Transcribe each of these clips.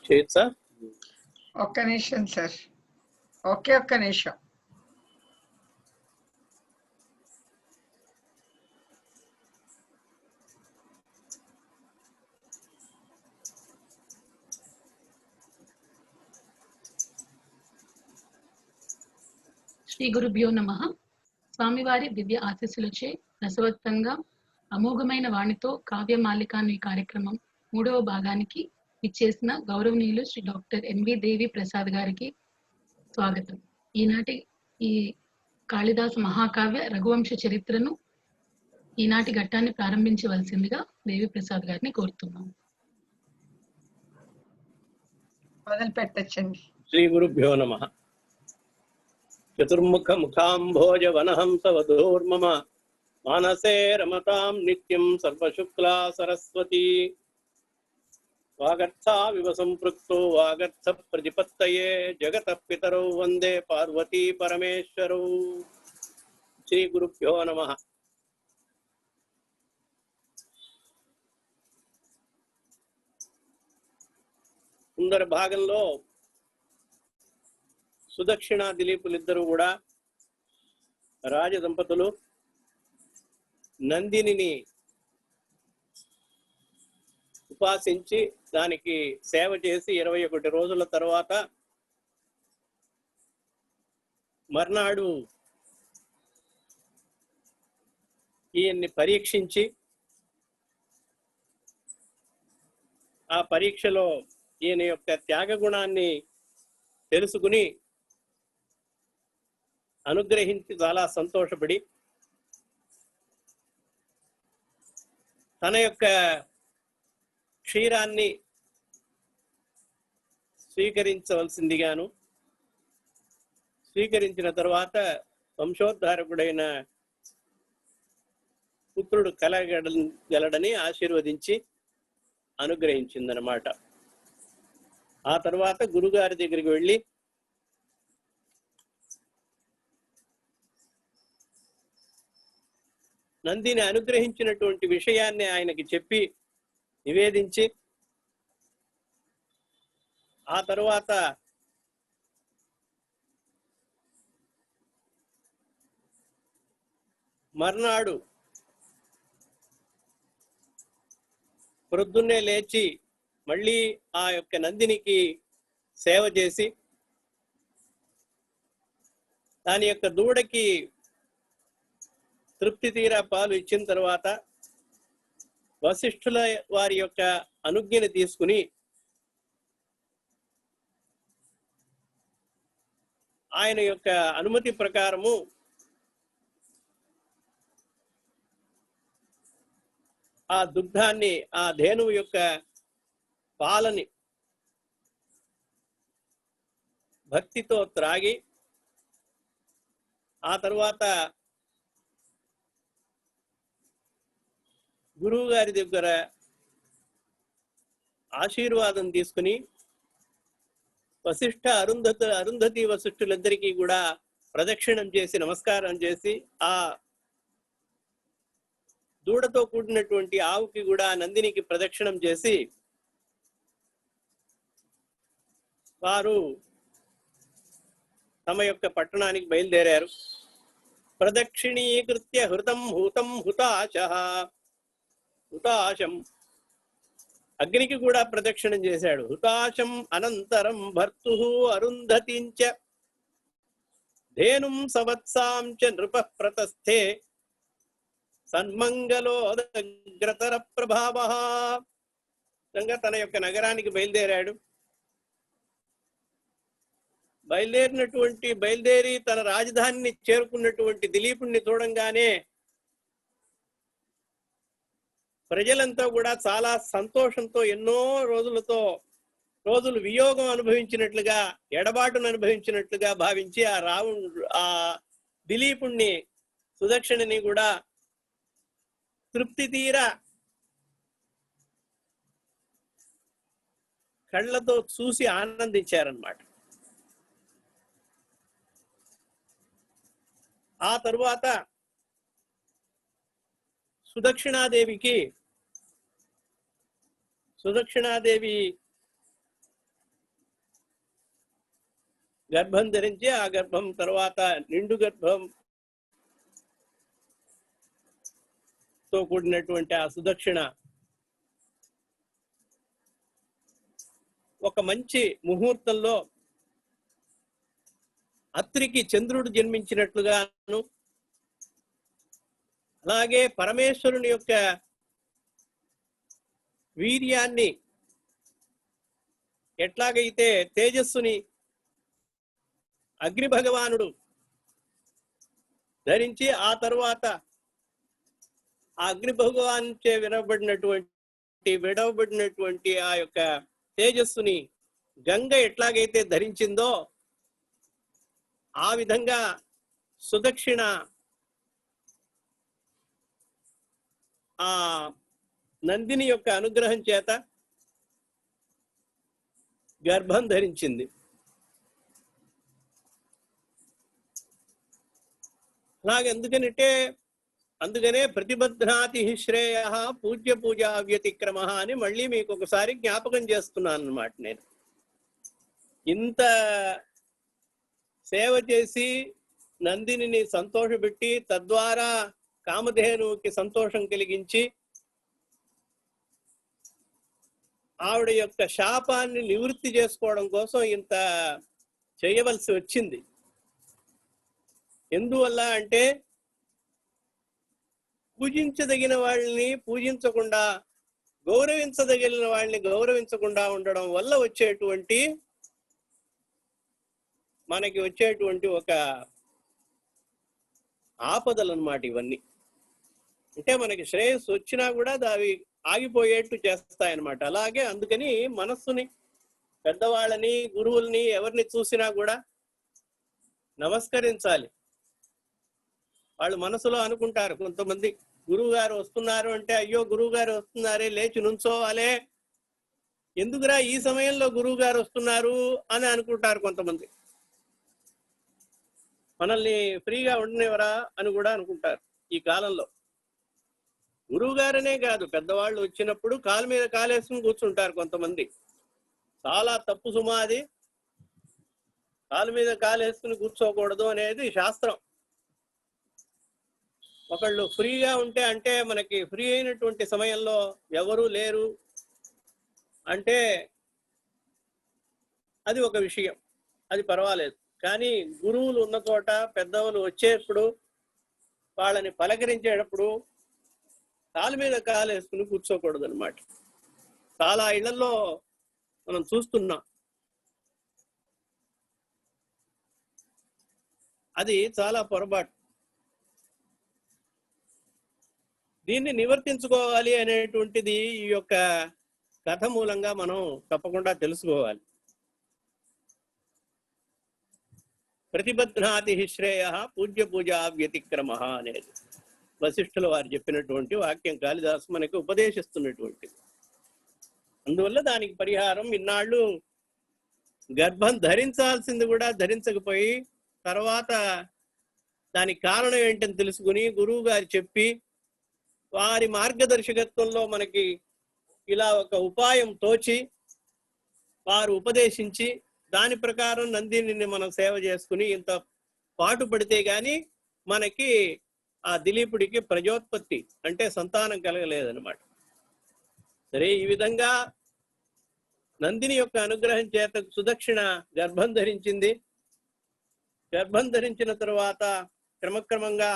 చేయొచ్చా? ఒక్క నిమిషం సార్, ఒక్క నిమిషం. శ్రీ గురుభ్యో నమః. స్వామివారి దివ్య ఆశీస్సులచే రసవత్తంగా అమోఘమైన వాణితో కావ్యమాలికాను ఈ కార్యక్రమం 3వ భాగానికి ఇచ్చేసిన గౌరవనీయులు శ్రీ డాక్టర్ ఎన్వి దేవి ప్రసాద్ గారికి స్వాగతం. ఈనాటి ఈ కాళిదాస మహాకావ్య రఘువంశ చరిత్రను ఈనాటి ఘట్టాన్ని ప్రారంభించవలసిందిగా దేవి ప్రసాద్ గారిని కోరుతున్నాం. మొదలు పెట్టచ్చండి. శ్రీ గురుభ్యో నమః. చతుర్ముఖ ముఖాంభోజ వనహంసవధూర్మమ మానసే రమతాం నిత్యం సర్వశుక్లా సరస్వతి. వాగర్థావివ సంపృక్తో వాగర్థ ప్రతిపత్తయే జగతః పితరౌ వందే పార్వతీ పరమేశ్వరౌ. శ్రీ గురుభ్యో నమః. సుందర భాగంలో సుదక్షిణ దిలీపులిద్దరూ కూడా రాజదంపతులు నందిని ఉపాసించి దానికి సేవ చేసి 21 రోజుల తర్వాత మర్నాడు ఈయన్ని పరీక్షించి ఆ పరీక్షలో ఈయన యొక్క త్యాగ గుణాన్ని తెలుసుకుని అనుగ్రహించి చాలా సంతోషపడి తన యొక్క క్షీరాన్ని స్వీకరించవలసిందిగాను, స్వీకరించిన తర్వాత వంశోద్ధారకుడైన పుత్రుడు కలగలడని ఆశీర్వదించి అనుగ్రహించిందనమాట. ఆ తర్వాత గురుగారి దగ్గరికి వెళ్ళి నందిని అనుగ్రహించినటువంటి విషయాన్ని ఆయనకి చెప్పి నివేదించి ఆ తరువాత మర్నాడు ప్రొద్దున్నే లేచి మళ్ళీ ఆ యొక్క నందినికి సేవ చేసి దాని యొక్క దూడకి తృప్తి తీరా పాలు ఇచ్చిన తర్వాత వశిష్ఠుల వారి యొక్క అనుజ్ఞని తీసుకుని ఆయన యొక్క అనుమతి ప్రకారము ఆ దుగ్ధాన్ని, ఆ ధేనువు యొక్క పాలని భక్తితో త్రాగి ఆ తర్వాత గురువు గారి దగ్గర ఆశీర్వాదం తీసుకుని వశిష్ఠ అరుంధతి వశిష్ఠులందరికీ కూడా ప్రదక్షిణం చేసి నమస్కారం చేసి ఆ దూడతో కూడినటువంటి ఆవుకి కూడా నందినికి ప్రదక్షిణం చేసి వారు తమ యొక్క పట్టణానికి బయలుదేరారు. ప్రదక్షిణీకృత్య హృతం హూతం హుతాశం అగ్నికి కూడా ప్రదక్షిణం చేశాడు. హుతాశం అనంతరం భర్తు అరుంధతించ ధేనుం సవత్సాం చ నృప ప్రతస్థే సన్మంగలోదగ్రతర ప్రభావ. తన యొక్క నగరానికి బయలుదేరాడు. బయలుదేరి తన రాజధానిని చేరుకున్నటువంటి దిలీపుణ్ణి చూడంగానే ప్రజలంతా కూడా చాలా సంతోషంతో ఎన్నో రోజులు వియోగం అనుభవించినట్లుగా, ఎడబాటును అనుభవించినట్లుగా భావించి ఆ దిలీపుణ్ణి, సుదక్షిణని కూడా తృప్తి తీరా కళ్ళతో చూసి ఆనందించారన్నమాట. ఆ తరువాత సుదక్షిణాదేవి గర్భం ధరించి ఆ గర్భం తర్వాత నిండు గర్భంతో కూడినటువంటి ఆ సుదక్షిణ ఒక మంచి ముహూర్తంలో అత్రికి చంద్రుడు జన్మించినట్లుగాను, అలాగే పరమేశ్వరుని యొక్క వీర్యాన్ని ఎట్లాగైతే తేజస్సుని అగ్ని భగవానుడు ధరించి ఆ తరువాత ఆ అగ్ని భగవాన్ చే విడవబడినటువంటి ఆ యొక్క తేజస్సుని గంగ ఎట్లాగైతే ధరించిందో ఆ విధంగా సుదక్షిణ ఆ నందిని యొక్క అనుగ్రహం చేత గర్భం ధరించింది. అలాగే అందుకనే ప్రతిబధ్నాతి శ్రేయ పూజ్య పూజా వ్యతిక్రమ అని మళ్ళీ మీకు ఒకసారి జ్ఞాపకం చేస్తున్నాను అన్నమాట. నేను ఇంత సేవ చేసి నందిని సంతోషపెట్టి తద్వారా కామధేనువుకి సంతోషం కలిగించి ఆవిడ యొక్క శాపాన్ని నివృత్తి చేసుకోవడం కోసం ఇంత చేయవలసి వచ్చింది. ఎందువల్ల అంటే పూజించదగిన వాళ్ళని పూజించకుండా, గౌరవించదగిన వాళ్ళని గౌరవించకుండా ఉండడం వల్ల మనకి వచ్చేటువంటి ఒక ఆపదలు అన్నమాట ఇవన్నీ. అంటే మనకి శ్రేయస్సు వచ్చినా కూడా అవి ఆగిపోయేట్టు చేస్తాయన్నమాట. అలాగే అందుకని మనస్సుని, పెద్దవాళ్ళని, గురువుల్ని ఎవరిని చూసినా కూడా నమస్కరించాలి. వాళ్ళు మనసులో అనుకుంటారు కొంతమంది, గురువు గారు వస్తున్నారు అంటే అయ్యో గురువు గారు వస్తున్నారే లేచి నుంచోవాలే, ఎందుకురా ఈ సమయంలో గురువు గారు వస్తున్నారు అని అనుకుంటారు కొంతమంది. మనల్ని ఫ్రీగా ఉండనివరా అని కూడా అనుకుంటారు. ఈ కాలంలో గురువు గారనే కాదు, పెద్దవాళ్ళు వచ్చినప్పుడు కాలు మీద కాలేసుకుని కూర్చుంటారు కొంతమంది. చాలా తప్పు సుమా అది. కాలు మీద కాలేసుకుని కూర్చోకూడదు అనేది శాస్త్రం. ఒకళ్ళు ఫ్రీగా ఉంటే, అంటే మనకి ఫ్రీ అయినటువంటి సమయంలో ఎవరూ లేరు అంటే అది ఒక విషయం, అది పర్వాలేదు. కానీ గురువులు ఉన్న చోట, పెద్దవాళ్ళు వచ్చేప్పుడు, వాళ్ళని పలకరించేటప్పుడు కాలు మీద కాలు వేసుకుని కూర్చోకూడదు అనమాట. చాలా ఇళ్లలో మనం చూస్తున్నాం. అది చాలా పొరపాటు. దీన్ని నివర్తించుకోవాలి అనేటువంటిది ఈ యొక్క కథ మూలంగా మనం తప్పకుండా తెలుసుకోవాలి. ప్రతిబధ్నాతి శ్రేయ పూజ్య పూజా వ్యతిక్రమ అనేది వశిష్ఠుల వారు చెప్పినటువంటి వాక్యం, కాళిదాసు మనకి ఉపదేశిస్తున్నటువంటిది. అందువల్ల దానికి పరిహారం ఇన్నాళ్ళు గర్భం ధరించాల్సింది కూడా ధరించకపోయి, తర్వాత దానికి కారణం ఏంటని తెలుసుకుని గురువు గారు చెప్పి వారి మార్గదర్శకత్వంలో మనకి ఇలా ఒక ఉపాయం తోచి వారు ఉపదేశించి దాని ప్రకారం నందిని మనం సేవ చేసుకుని ఇంత పాటు పడితే గాని మనకి ఆ దిలీపుడికి ప్రజోత్పత్తి అంటే సంతానం కలగలేదన్నమాట. సరే, ఈ విధంగా నందిని యొక్క అనుగ్రహం చేత సుదక్షిణ గర్భం ధరించింది. గర్భం ధరించిన తరువాత క్రమక్రమంగా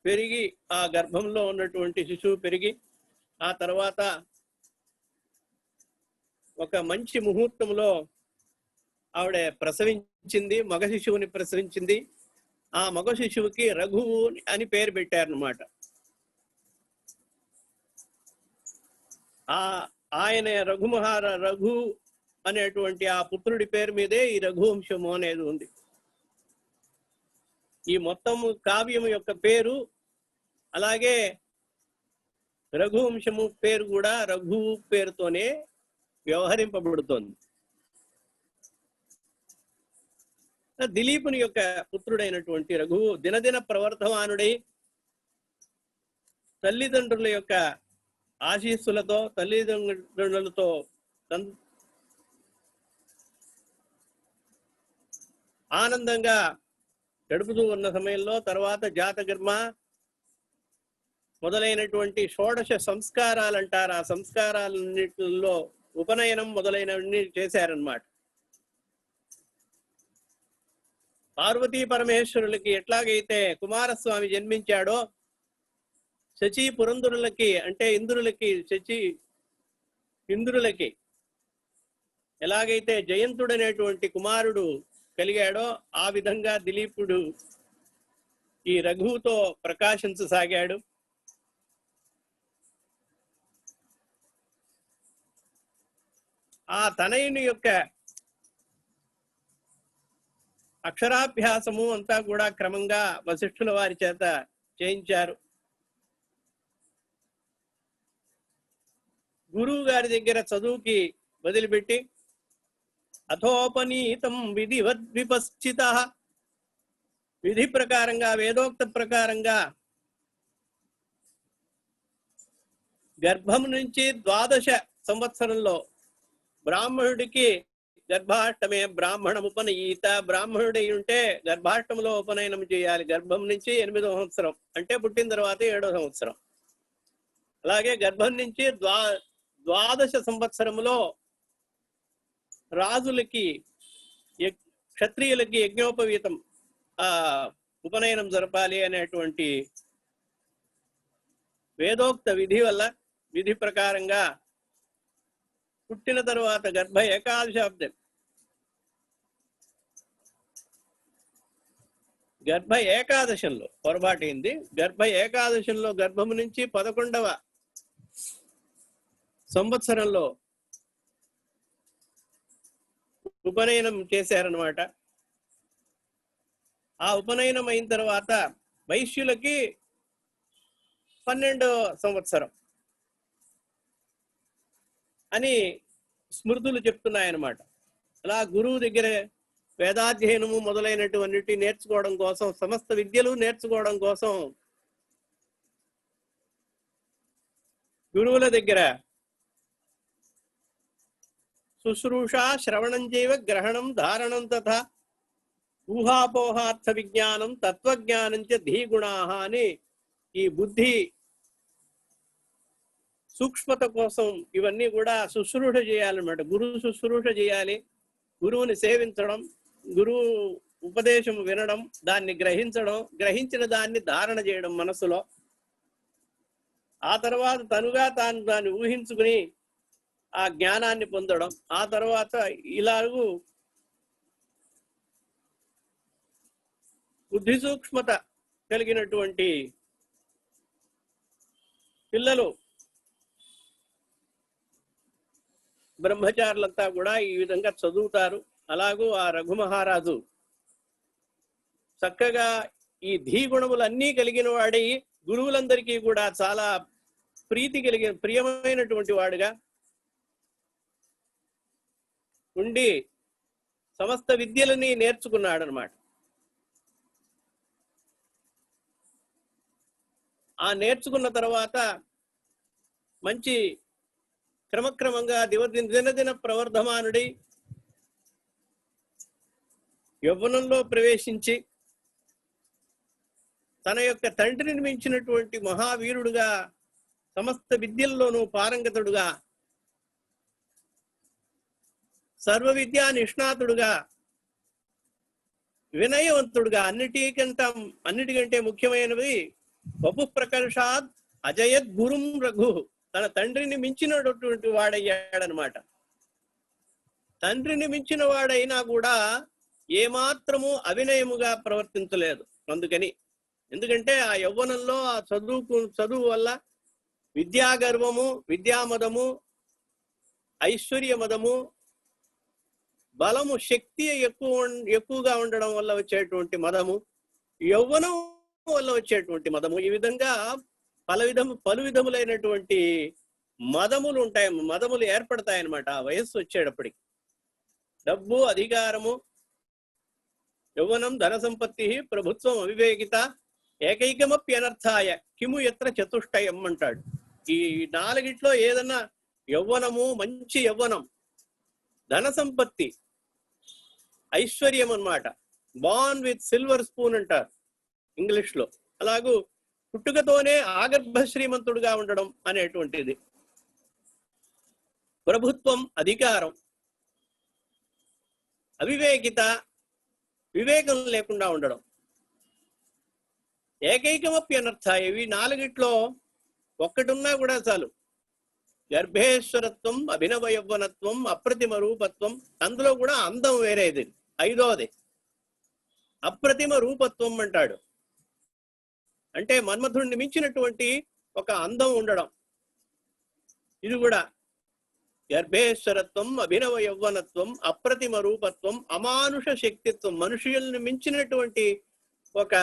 పెరిగి ఆ గర్భంలో ఉన్నటువంటి శిశువు పెరిగి ఆ తర్వాత ఒక మంచి ముహూర్తంలో ఆవిడ ప్రసవించింది, మగ శిశువుని ప్రసవించింది. ఆ మగ శిశువుకి రఘువు అని పేరు పెట్టారనమాట. ఆయన రఘు అనేటువంటి ఆ పుత్రుడి పేరు మీదే ఈ రఘువంశము అనేది ఉంది. ఈ మొత్తం కావ్యం యొక్క పేరు, అలాగే రఘువంశము పేరు కూడా రఘు పేరుతోనే వ్యవహరింపబడుతోంది. దిలీపుని యొక్క పుత్రుడైనటువంటి రఘువు దినదిన ప్రవర్ధమానుడై తల్లిదండ్రుల యొక్క ఆశీస్సులతో తల్లిదండ్రులతో ఆనందంగా గడుపుతూ ఉన్న సమయంలో తర్వాత జాతకర్మ మొదలైనటువంటి షోడశ సంస్కారాలు అంటారు. ఆ సంస్కారాలన్నిటిలో ఉపనయనం మొదలైనవన్నీ చేశారన్నమాట. పార్వతీ పరమేశ్వరులకి ఎట్లాగైతే కుమారస్వామి జన్మించాడో శచి పురంధరులకి అంటే ఇంద్రులకి ఎలాగైతే జయంతుడు అనేటువంటి కుమారుడు కలిగాడో ఆ విధంగా దిలీపుడు ఈ రఘువుతో ప్రకాశించసాగాడు. ఆ తనయుని యొక్క అక్షరాభ్యాసము అంతా కూడా క్రమంగా వశిష్ఠుల వారి చేత చేయించారు. గురువు గారి దగ్గర చదువుకి వదిలిపెట్టి అథోపనీతం విధివద్విపశ్చిత విధి ప్రకారంగా వేదోక్త ప్రకారంగా గర్భం నుంచి 12 సంవత్సరంలో బ్రాహ్మణుడికి గర్భాష్టమే బ్రాహ్మణముపనయీత. బ్రాహ్మణుడై ఉంటే గర్భాష్టంలో ఉపనయనం చేయాలి. గర్భం నుంచి 8వ సంవత్సరం అంటే పుట్టిన తర్వాత 7వ సంవత్సరం. అలాగే గర్భం నుంచి 12 సంవత్సరంలో రాజులకి క్షత్రియులకి యజ్ఞోపవీతం ఉపనయనం జరపాలి అనేటువంటి వేదోక్త విధి ప్రకారంగా పుట్టిన తర్వాత గర్భ ఏకాదశాబ్దం గర్భ ఏకాదశంలో పొరపాటైంది. గర్భ ఏకాదశంలో గర్భము నుంచి 11వ సంవత్సరంలో ఉపనయనం చేశారనమాట. ఆ ఉపనయనం అయిన తర్వాత వైశ్యులకి 12వ సంవత్సరం అని స్మృతులు చెప్తున్నాయన్నమాట. అలా గురువు దగ్గర వేదాధ్యయనము మొదలైనటువంటి నేర్చుకోవడం కోసం, సమస్త విద్యలు నేర్చుకోవడం కోసం గురువుల దగ్గర శుశ్రూష శ్రవణం చైవ గ్రహణం ధారణం తథా ఊహాపోహార్థ విజ్ఞానం తత్వజ్ఞానం చ ధీగుణాః అని ఈ బుద్ధి సూక్ష్మత కోసం ఇవన్నీ కూడా శుశ్రూష చేయాలన్నమాట. గురువు శుశ్రూష చేయాలి, గురువుని సేవించడం, గురువు ఉపదేశం వినడం, దాన్ని గ్రహించడం, గ్రహించిన దాన్ని ధారణ చేయడం మనసులో. ఆ తర్వాత తనుగా దాన్ని ఊహించుకుని ఆ జ్ఞానాన్ని పొందడం. ఆ తర్వాత ఇలాగూ బుద్ధి సూక్ష్మత కలిగినటువంటి పిల్లలు బ్రహ్మచారులంతా కూడా ఈ విధంగా చదువుతారు. అలాగూ ఆ రఘు మహారాజు చక్కగా ఈ ధీగుణములన్నీ కలిగిన వాడి గురువులందరికీ కూడా చాలా ప్రియమైనటువంటి వాడుగా ఉండి సమస్త విద్యలని నేర్చుకున్నాడు అన్నమాట. ఆ నేర్చుకున్న తర్వాత మంచి క్రమక్రమంగా దినదిన ప్రవర్ధమానుడి యవ్వనంలో ప్రవేశించి తన యొక్క తండ్రిని మించినటువంటి మహావీరుడుగా, సమస్త విద్యల్లోనూ పారంగతుడుగా, సర్వ విద్యా నిష్ణాతుడుగా, వినయవంతుడుగా, అన్నిటికంటే ముఖ్యమైనవి వపు ప్రకర్షాద్ అజయద్ గురుం రఘు, తన తండ్రిని మించినటువంటి వాడయ్యాడనమాట. తండ్రిని మించిన వాడైనా కూడా ఏమాత్రము అవినయముగా ప్రవర్తించలేదు. ఎందుకంటే ఆ యవ్వనంలో ఆ చదువు వల్ల విద్యాగర్వము, విద్యామదము, ఐశ్వర్య మదము, బలము, శక్తి ఎక్కువగా ఉండడం వల్ల వచ్చేటువంటి మదము, యవ్వనం వల్ల వచ్చేటువంటి మదము, ఈ విధంగా పలు విధములైనటువంటి మదములు ఉంటాయి, మదములు ఏర్పడతాయన్నమాట. ఆ వయస్సు వచ్చేటప్పటికి డబ్బు, అధికారము, యౌవనం, ధన సంపత్తి, ప్రభుత్వం, అవివేకిత, ఏకైకమప్యనర్థాయ కిము ఎత్ర చతుష్టయం అంటాడు. ఈ నాలుగిట్లో ఏదన్నా యవ్వనము, మంచి యవ్వనం, ధన సంపత్తి, ఐశ్వర్యం అన్నమాట. బాన్ విత్ సిల్వర్ స్పూన్ అంటారు ఇంగ్లీష్ లో. అలాగూ పుట్టుకతోనే ఆగర్భ శ్రీమంతుడుగా ఉండడం అనేటువంటిది. ప్రభుత్వం, అధికారం, అవివేకిత, వివేకం లేకుండా ఉండడం. ఏకైకమప్యనర్థ, ఇవి నాలుగిట్లో ఒక్కటున్నా కూడా చాలు. గర్భేశ్వరత్వం, అభినవ యవ్వనత్వం, అప్రతిమ రూపత్వం. అందులో కూడా అందం వేరేది. ఐదోది అప్రతిమ రూపత్వం అంటాడు. అంటే మన్మథుడిని మించినటువంటి ఒక అందం ఉండడం. ఇది కూడా గర్భేశ్వరత్వం, అభినవ యవ్వనత్వం, అప్రతిమ రూపత్వం, అమానుష శక్తిత్వం, మనుషుల్ని మించినటువంటి ఒక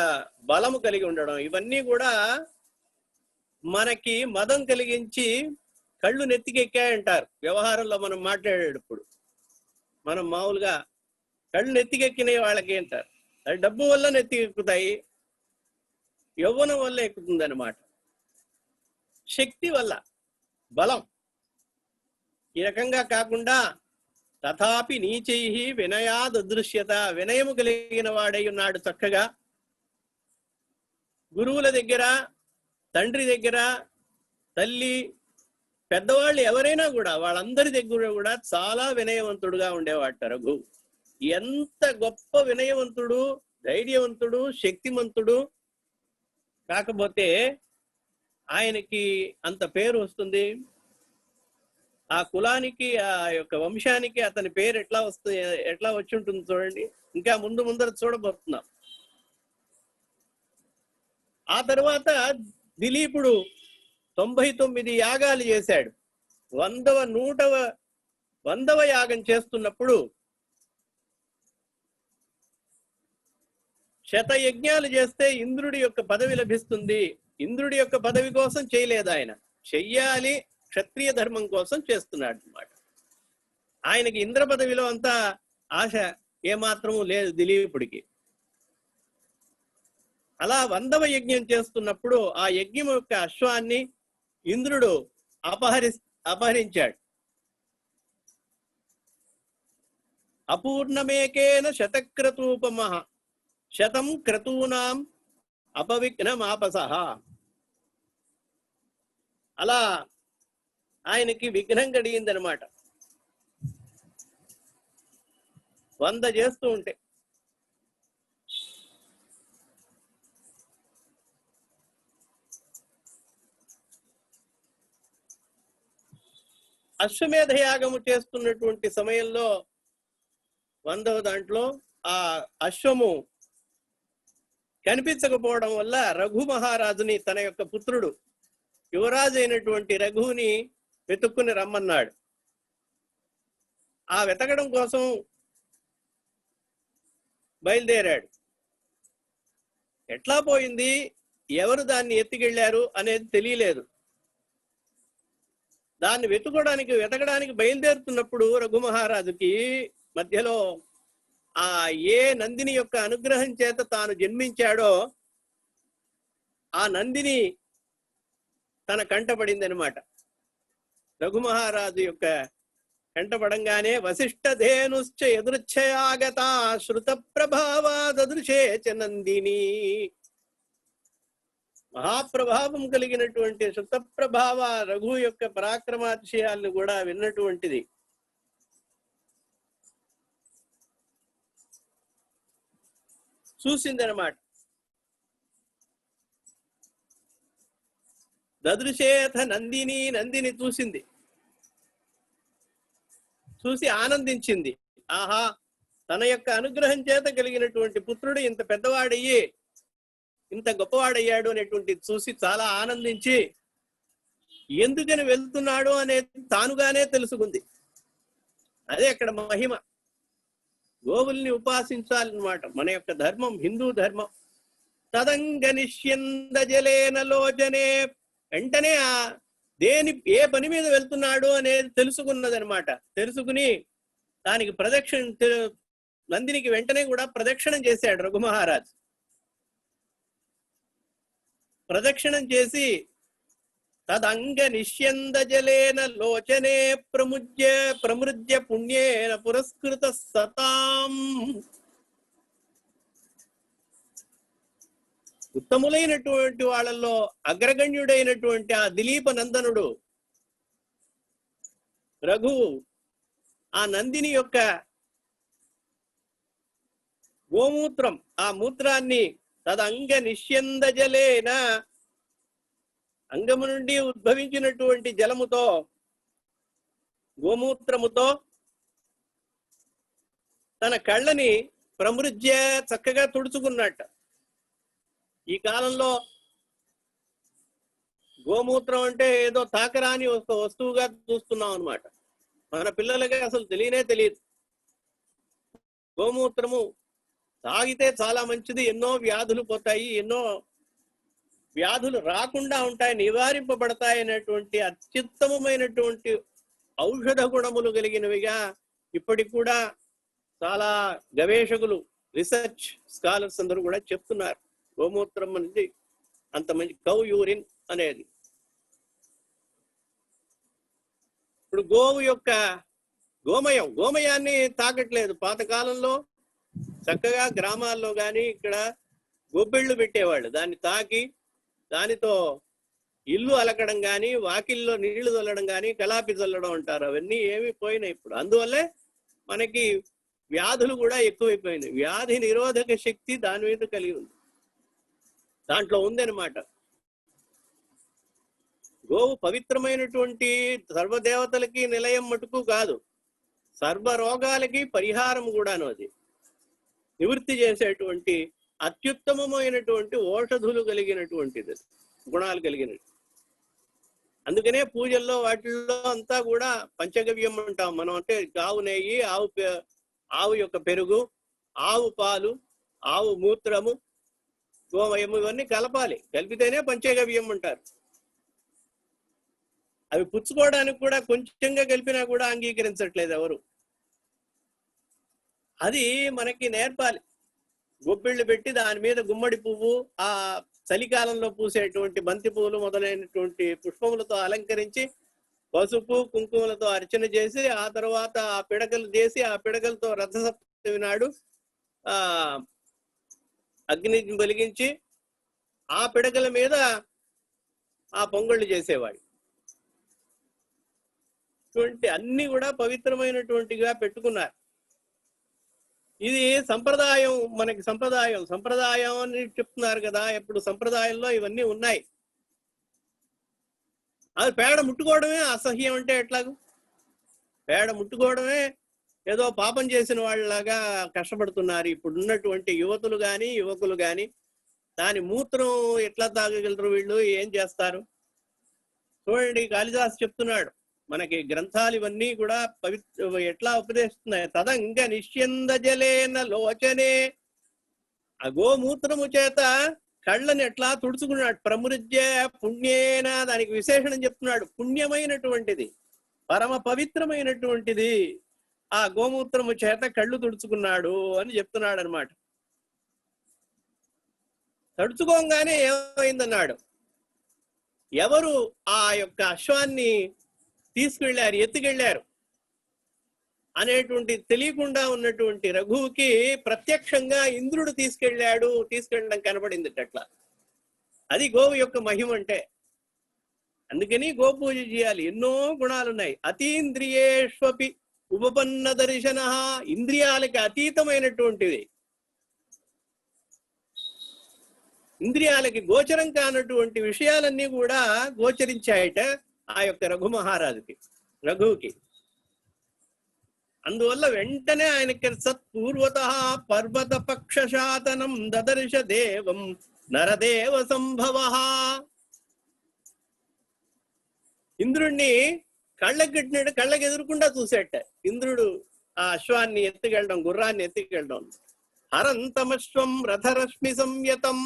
బలము కలిగి ఉండడం. ఇవన్నీ కూడా మనకి మదం కలిగించి కళ్ళు నెత్తికెక్కాయంటారు వ్యవహారంలో మనం మాట్లాడేటప్పుడు. మనం మామూలుగా కళ్ళు నెత్తికెక్కిన వాళ్ళకి అంటారు. అది డబ్బు వల్ల నెత్తికెక్కుతాయి, యవ్వనం వల్ల ఎక్కుతుంది అన్నమాట. శక్తి వల్ల, బలం. ఈ రకంగా కాకుండా తథాపి నీచై వినయాద్ అదృశ్యత, వినయము కలిగిన వాడై ఉన్నాడు చక్కగా. గురువుల దగ్గర, తండ్రి దగ్గర, తల్లి, పెద్దవాళ్ళు ఎవరైనా కూడా వాళ్ళందరి దగ్గర కూడా చాలా వినయవంతుడుగా ఉండేవాట రఘు. ఎంత గొప్ప వినయవంతుడు, ధైర్యవంతుడు, శక్తిమంతుడు. కాకపోతే ఆయనకి అంత పేరు వస్తుంది. ఆ కులానికి, ఆ యొక్క వంశానికి అతని పేరు ఎట్లా వస్తుంది, ఎట్లా వచ్చి ఉంటుంది చూడండి. ఇంకా ముందర చూడబోతున్నాం. ఆ తర్వాత దిలీపుడు 99 యాగాలు చేశాడు. 100వ యాగం చేస్తున్నప్పుడు 100 యజ్ఞాలు చేస్తే ఇంద్రుడి యొక్క పదవి లభిస్తుంది. ఇంద్రుడి యొక్క పదవి కోసం చేయలేదు ఆయన, చెయ్యాలి, క్షత్రియ ధర్మం కోసం చేస్తున్నాడు అన్నమాట. ఆయనకి ఇంద్ర పదవిలో అంత ఆశ ఏమాత్రము లేదు దిలీపుడికి. అలా 100వ యజ్ఞం చేస్తున్నప్పుడు ఆ యజ్ఞం యొక్క అశ్వాన్ని ఇంద్రుడు అపహరించాడు. అపూర్ణమేకేన శతక్రతూపమః శతం క్రతూనాం అపవిఘ్నమాపసః. అలా ఆయనకి విఘ్నం కలిగిందనమాట. 100 చేస్తూ ఉంటే. అశ్వమేధ యాగము చేస్తున్నటువంటి సమయంలో 100వ దాంట్లో ఆ అశ్వము కనిపించకపోవడం వల్ల రఘు మహారాజుని, తన యొక్క పుత్రుడు యువరాజు అయినటువంటి రఘుని వెతుక్కుని రమ్మన్నాడు. ఆ వెతకడం కోసం బయలుదేరాడు. ఎట్లా పోయింది, ఎవరు దాన్ని ఎత్తుకెళ్లారు అనేది తెలియలేదు. దాన్ని వెతకడానికి బయలుదేరుతున్నప్పుడు రఘు మహారాజుకి మధ్యలో ఆ ఏ నందిని యొక్క అనుగ్రహం చేత తాను జన్మించాడో ఆ నందిని తన కంటపడింది అనమాట. రఘు మహారాజు యొక్క కంటపడంగానే వశిష్ఠధేనుశ్చ యదృచ్ఛయాగత శృత ప్రభావాదృశే చ నందిని. మహాప్రభావం కలిగినటువంటి శృత ప్రభావ రఘు యొక్క పరాక్రమాతిశయాలను కూడా విన్నటువంటిది. చూసిందనమాట. దదృశేథ నందిని, నందిని చూసింది. చూసి ఆనందించింది. ఆహా, తన యొక్క అనుగ్రహం చేత కలిగినటువంటి పుత్రుడు ఇంత పెద్దవాడయ్యి ఇంత గొప్పవాడయ్యాడు అనేటువంటి చూసి చాలా ఆనందించి ఎందుకని వెళ్తున్నాడు అనేది తానుగానే తెలుసుకుంది. అదే అక్కడ మహిమ. గోవుల్ని ఉపాసించాలన్నమాట మన యొక్క ధర్మం, హిందూ ధర్మం. తదంగనిష్యంద జలేన లోచనే, వెంటనే ఆ ఏ పని మీద వెళ్తున్నాడు అనేది తెలుసుకున్నదనమాట. తెలుసుకుని దానికి నందినికి వెంటనే కూడా ప్రదక్షిణం చేశాడు రఘు మహారాజ్. ప్రదక్షిణం చేసి తదంగ నిష్యంద జలేన లోచనే ప్రమృజ్య పుణ్యేన పురస్కృత సతాం. ఉత్తములైనటువంటి వాళ్ళల్లో అగ్రగణ్యుడైనటువంటి ఆ దిలీప నందనుడు రఘువు ఆ నందిని యొక్క గోమూత్రం, ఆ మూత్రాన్ని తదంగ నిష్యంద జలేన, అంగము నుండి ఉద్భవించినటువంటి జలముతో, గోమూత్రముతో తన కళ్ళని ప్రమృజ్య చక్కగా తుడుచుకున్నట్ట. ఈ కాలంలో గోమూత్రం అంటే ఏదో తాకరాని ఒక వస్తువుగా చూస్తున్నాం అన్నమాట. మన పిల్లలకి అసలు తెలియనే తెలియదు. గోమూత్రము తాగితే చాలా మంచిది, ఎన్నో వ్యాధులు పోతాయి, ఎన్నో వ్యాధులు రాకుండా ఉంటాయి, నివారింపబడతాయి అనేటువంటి అత్యుత్తమమైనటువంటి ఔషధ గుణములు కలిగినవిగా ఇప్పటికి కూడా చాలా గవేషకులు, రీసెర్చ్ స్కాలర్స్ అందరూ కూడా చెప్తున్నారు. గోమూత్రం అనేది అంత మంచి, కౌ యూరిన్ అనేది. ఇప్పుడు గోవు యొక్క గోమయాన్ని తాకట్లేదు. పాతకాలంలో చక్కగా గ్రామాల్లో కానీ ఇక్కడ గొబ్బిళ్ళు పెట్టేవాళ్ళు. దాన్ని తాకి దానితో ఇల్లు అలకడం కానీ, వాకిల్లో నీళ్లు చల్లడం కానీ, కలాపి చల్లడం అంటారు. అవన్నీ ఏమి పోయినాయి ఇప్పుడు. అందువల్లే మనకి వ్యాధులు కూడా ఎక్కువైపోయినాయి. వ్యాధి నిరోధక శక్తి దాని మీద కలిగి ఉంది, దాంట్లో ఉందన్నమాట. గోవు పవిత్రమైనటువంటి సర్వదేవతలకి నిలయం మటుకు కాదు, సర్వ రోగాలకి పరిహారం కూడాను. అది నివృత్తి చేసేటువంటి అత్యుత్తమమైనటువంటి ఔషధులు కలిగినటువంటిది, గుణాలు కలిగినది. అందుకనే పూజల్లో వాటిల్లో అంతా కూడా పంచగవ్యం అంటాం మనం. అంటే ఆవు నెయ్యి, ఆవు యొక్క పెరుగు, ఆవు పాలు, ఆవు మూత్రము, గోమయము, ఇవన్నీ కలపాలి. కలిపితేనే పంచగవ్యం అంటారు. అవి పుచ్చుకోవడానికి కూడా కొంచెంగా కలిపినా కూడా అంగీకరించట్లేదు ఎవరు. అది మనకి నేర్పాలి. గొబ్బిళ్ళు పెట్టి దాని మీద గుమ్మడి పువ్వు, ఆ చలికాలంలో పూసేటువంటి బంతి పువ్వులు మొదలైనటువంటి పుష్పములతో అలంకరించి పసుపు కుంకుమలతో అర్చన చేసి, ఆ తర్వాత ఆ పిడకలు చేసి, ఆ పిడకలతో రథసప్తమి నాడు అగ్నిని వెలిగించి ఆ పిడకల మీద ఆ పొంగళ్ళు చేసేవాడు. ఇటువంటి అన్ని కూడా పవిత్రమైనటువంటిగా పెట్టుకున్నారు. ఇది సంప్రదాయం, మనకి సంప్రదాయం అని చెప్తున్నారు కదా. ఇప్పుడు సంప్రదాయంలో ఇవన్నీ ఉన్నాయి. అది పేడ ముట్టుకోవడమే అసహ్యం అంటే ఎట్లాగూ? పేడ ముట్టుకోవడమే ఏదో పాపం చేసిన వాళ్ళలాగా కష్టపడుతున్నారు ఇప్పుడున్నటువంటి యువతులు కానీ యువకులు కానీ. దాని మూత్రం ఎట్లా తాగగలరు వీళ్ళు? ఏం చేస్తారు? చూడండి, కాళిదాసు చెప్తున్నాడు మనకి గ్రంథాలు ఇవన్నీ కూడా ఎట్లా ఉపదేశిస్తున్నాయి. తదంగ నిష్యంద జలేన లోచనే, ఆ గోమూత్రము చేత కళ్ళని ఎట్లా తుడుచుకున్నాడు. ప్రమృజ్య పుణ్యేన, దానికి విశేషణం చెప్తున్నాడు. పుణ్యమైనటువంటిది, పరమ పవిత్రమైనటువంటిది ఆ గోమూత్రము చేత కళ్ళు తుడుచుకున్నాడు అని చెప్తున్నాడు అనమాట. తడుచుకోగానే ఏమైందన్నాడు, ఎవరు ఆ యొక్క అశ్వాన్ని తీసుకెళ్లారు, ఎత్తుకెళ్లారు అనేటువంటి తెలియకుండా ఉన్నటువంటి రఘువుకి ప్రత్యక్షంగా ఇంద్రుడు తీసుకెళ్ళడం కనబడింది అట్లా. అది గోవు యొక్క మహిమ అంటే. అందుకని గోపూజ చేయాలి. ఎన్నో గుణాలున్నాయి. అతీంద్రియేష్వపి ఉపపన్న దర్శన, ఇంద్రియాలకి అతీతమైనటువంటిది, ఇంద్రియాలకి గోచరం కానటువంటి విషయాలన్నీ కూడా గోచరించాయట ఆ యొక్క రఘు మహారాజుకి, రఘువుకి. అందువల్ల వెంటనే ఆయనకి సత్పూర్వత పర్వత పక్షశాతనం దదర్శ దేవం నరదేవ సంభవ. ఇంద్రుణ్ణి కళ్ళకి ఎదురుకుండా చూసేట ఇంద్రుడు ఆ అశ్వాన్ని ఎత్తుకెళ్ళడం, గుర్రాన్ని ఎత్తుకెళ్ళడం. హరంతమశ్వం రథరశ్మి సంయతం,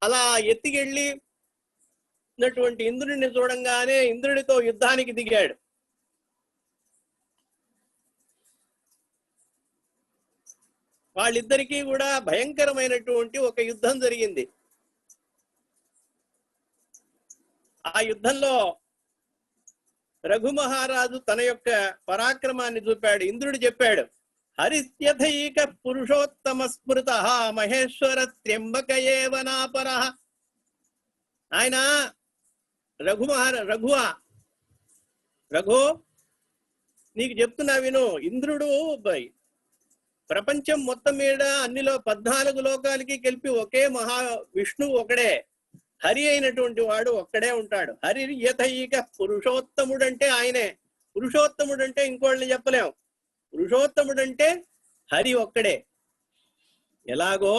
అలా ఎత్తికెళ్ళినటువంటి ఇంద్రుడిని చూడంగానే ఇంద్రుడితో యుద్ధానికి దిగాడు. వాళ్ళిద్దరికీ కూడా భయంకరమైనటువంటి ఒక యుద్ధం జరిగింది. ఆ యుద్ధంలో రఘు మహారాజు తన యొక్క పరాక్రమాన్ని చూపాడు. ఇంద్రుడు చెప్పాడు, హరిత్యథైక పురుషోత్తమ స్మృత మహేశ్వర త్ర్యంబక ఏవ నాపరః. ఆయన రఘు నీకు చెప్తున్నా విను. ఇంద్రుడు ప్రపంచం మొత్తం మీద అన్నిలో 14 లోకాలకి కలిపి ఒకే విష్ణువు ఒకడే. హరి అయినటువంటి వాడు ఒక్కడే ఉంటాడు. హరి యథైక పురుషోత్తముడంటే ఆయనే. పురుషోత్తముడంటే ఇంకోళ్ళని చెప్పలేం. పురుషోత్తముడంటే హరి ఒక్కడే. ఎలాగో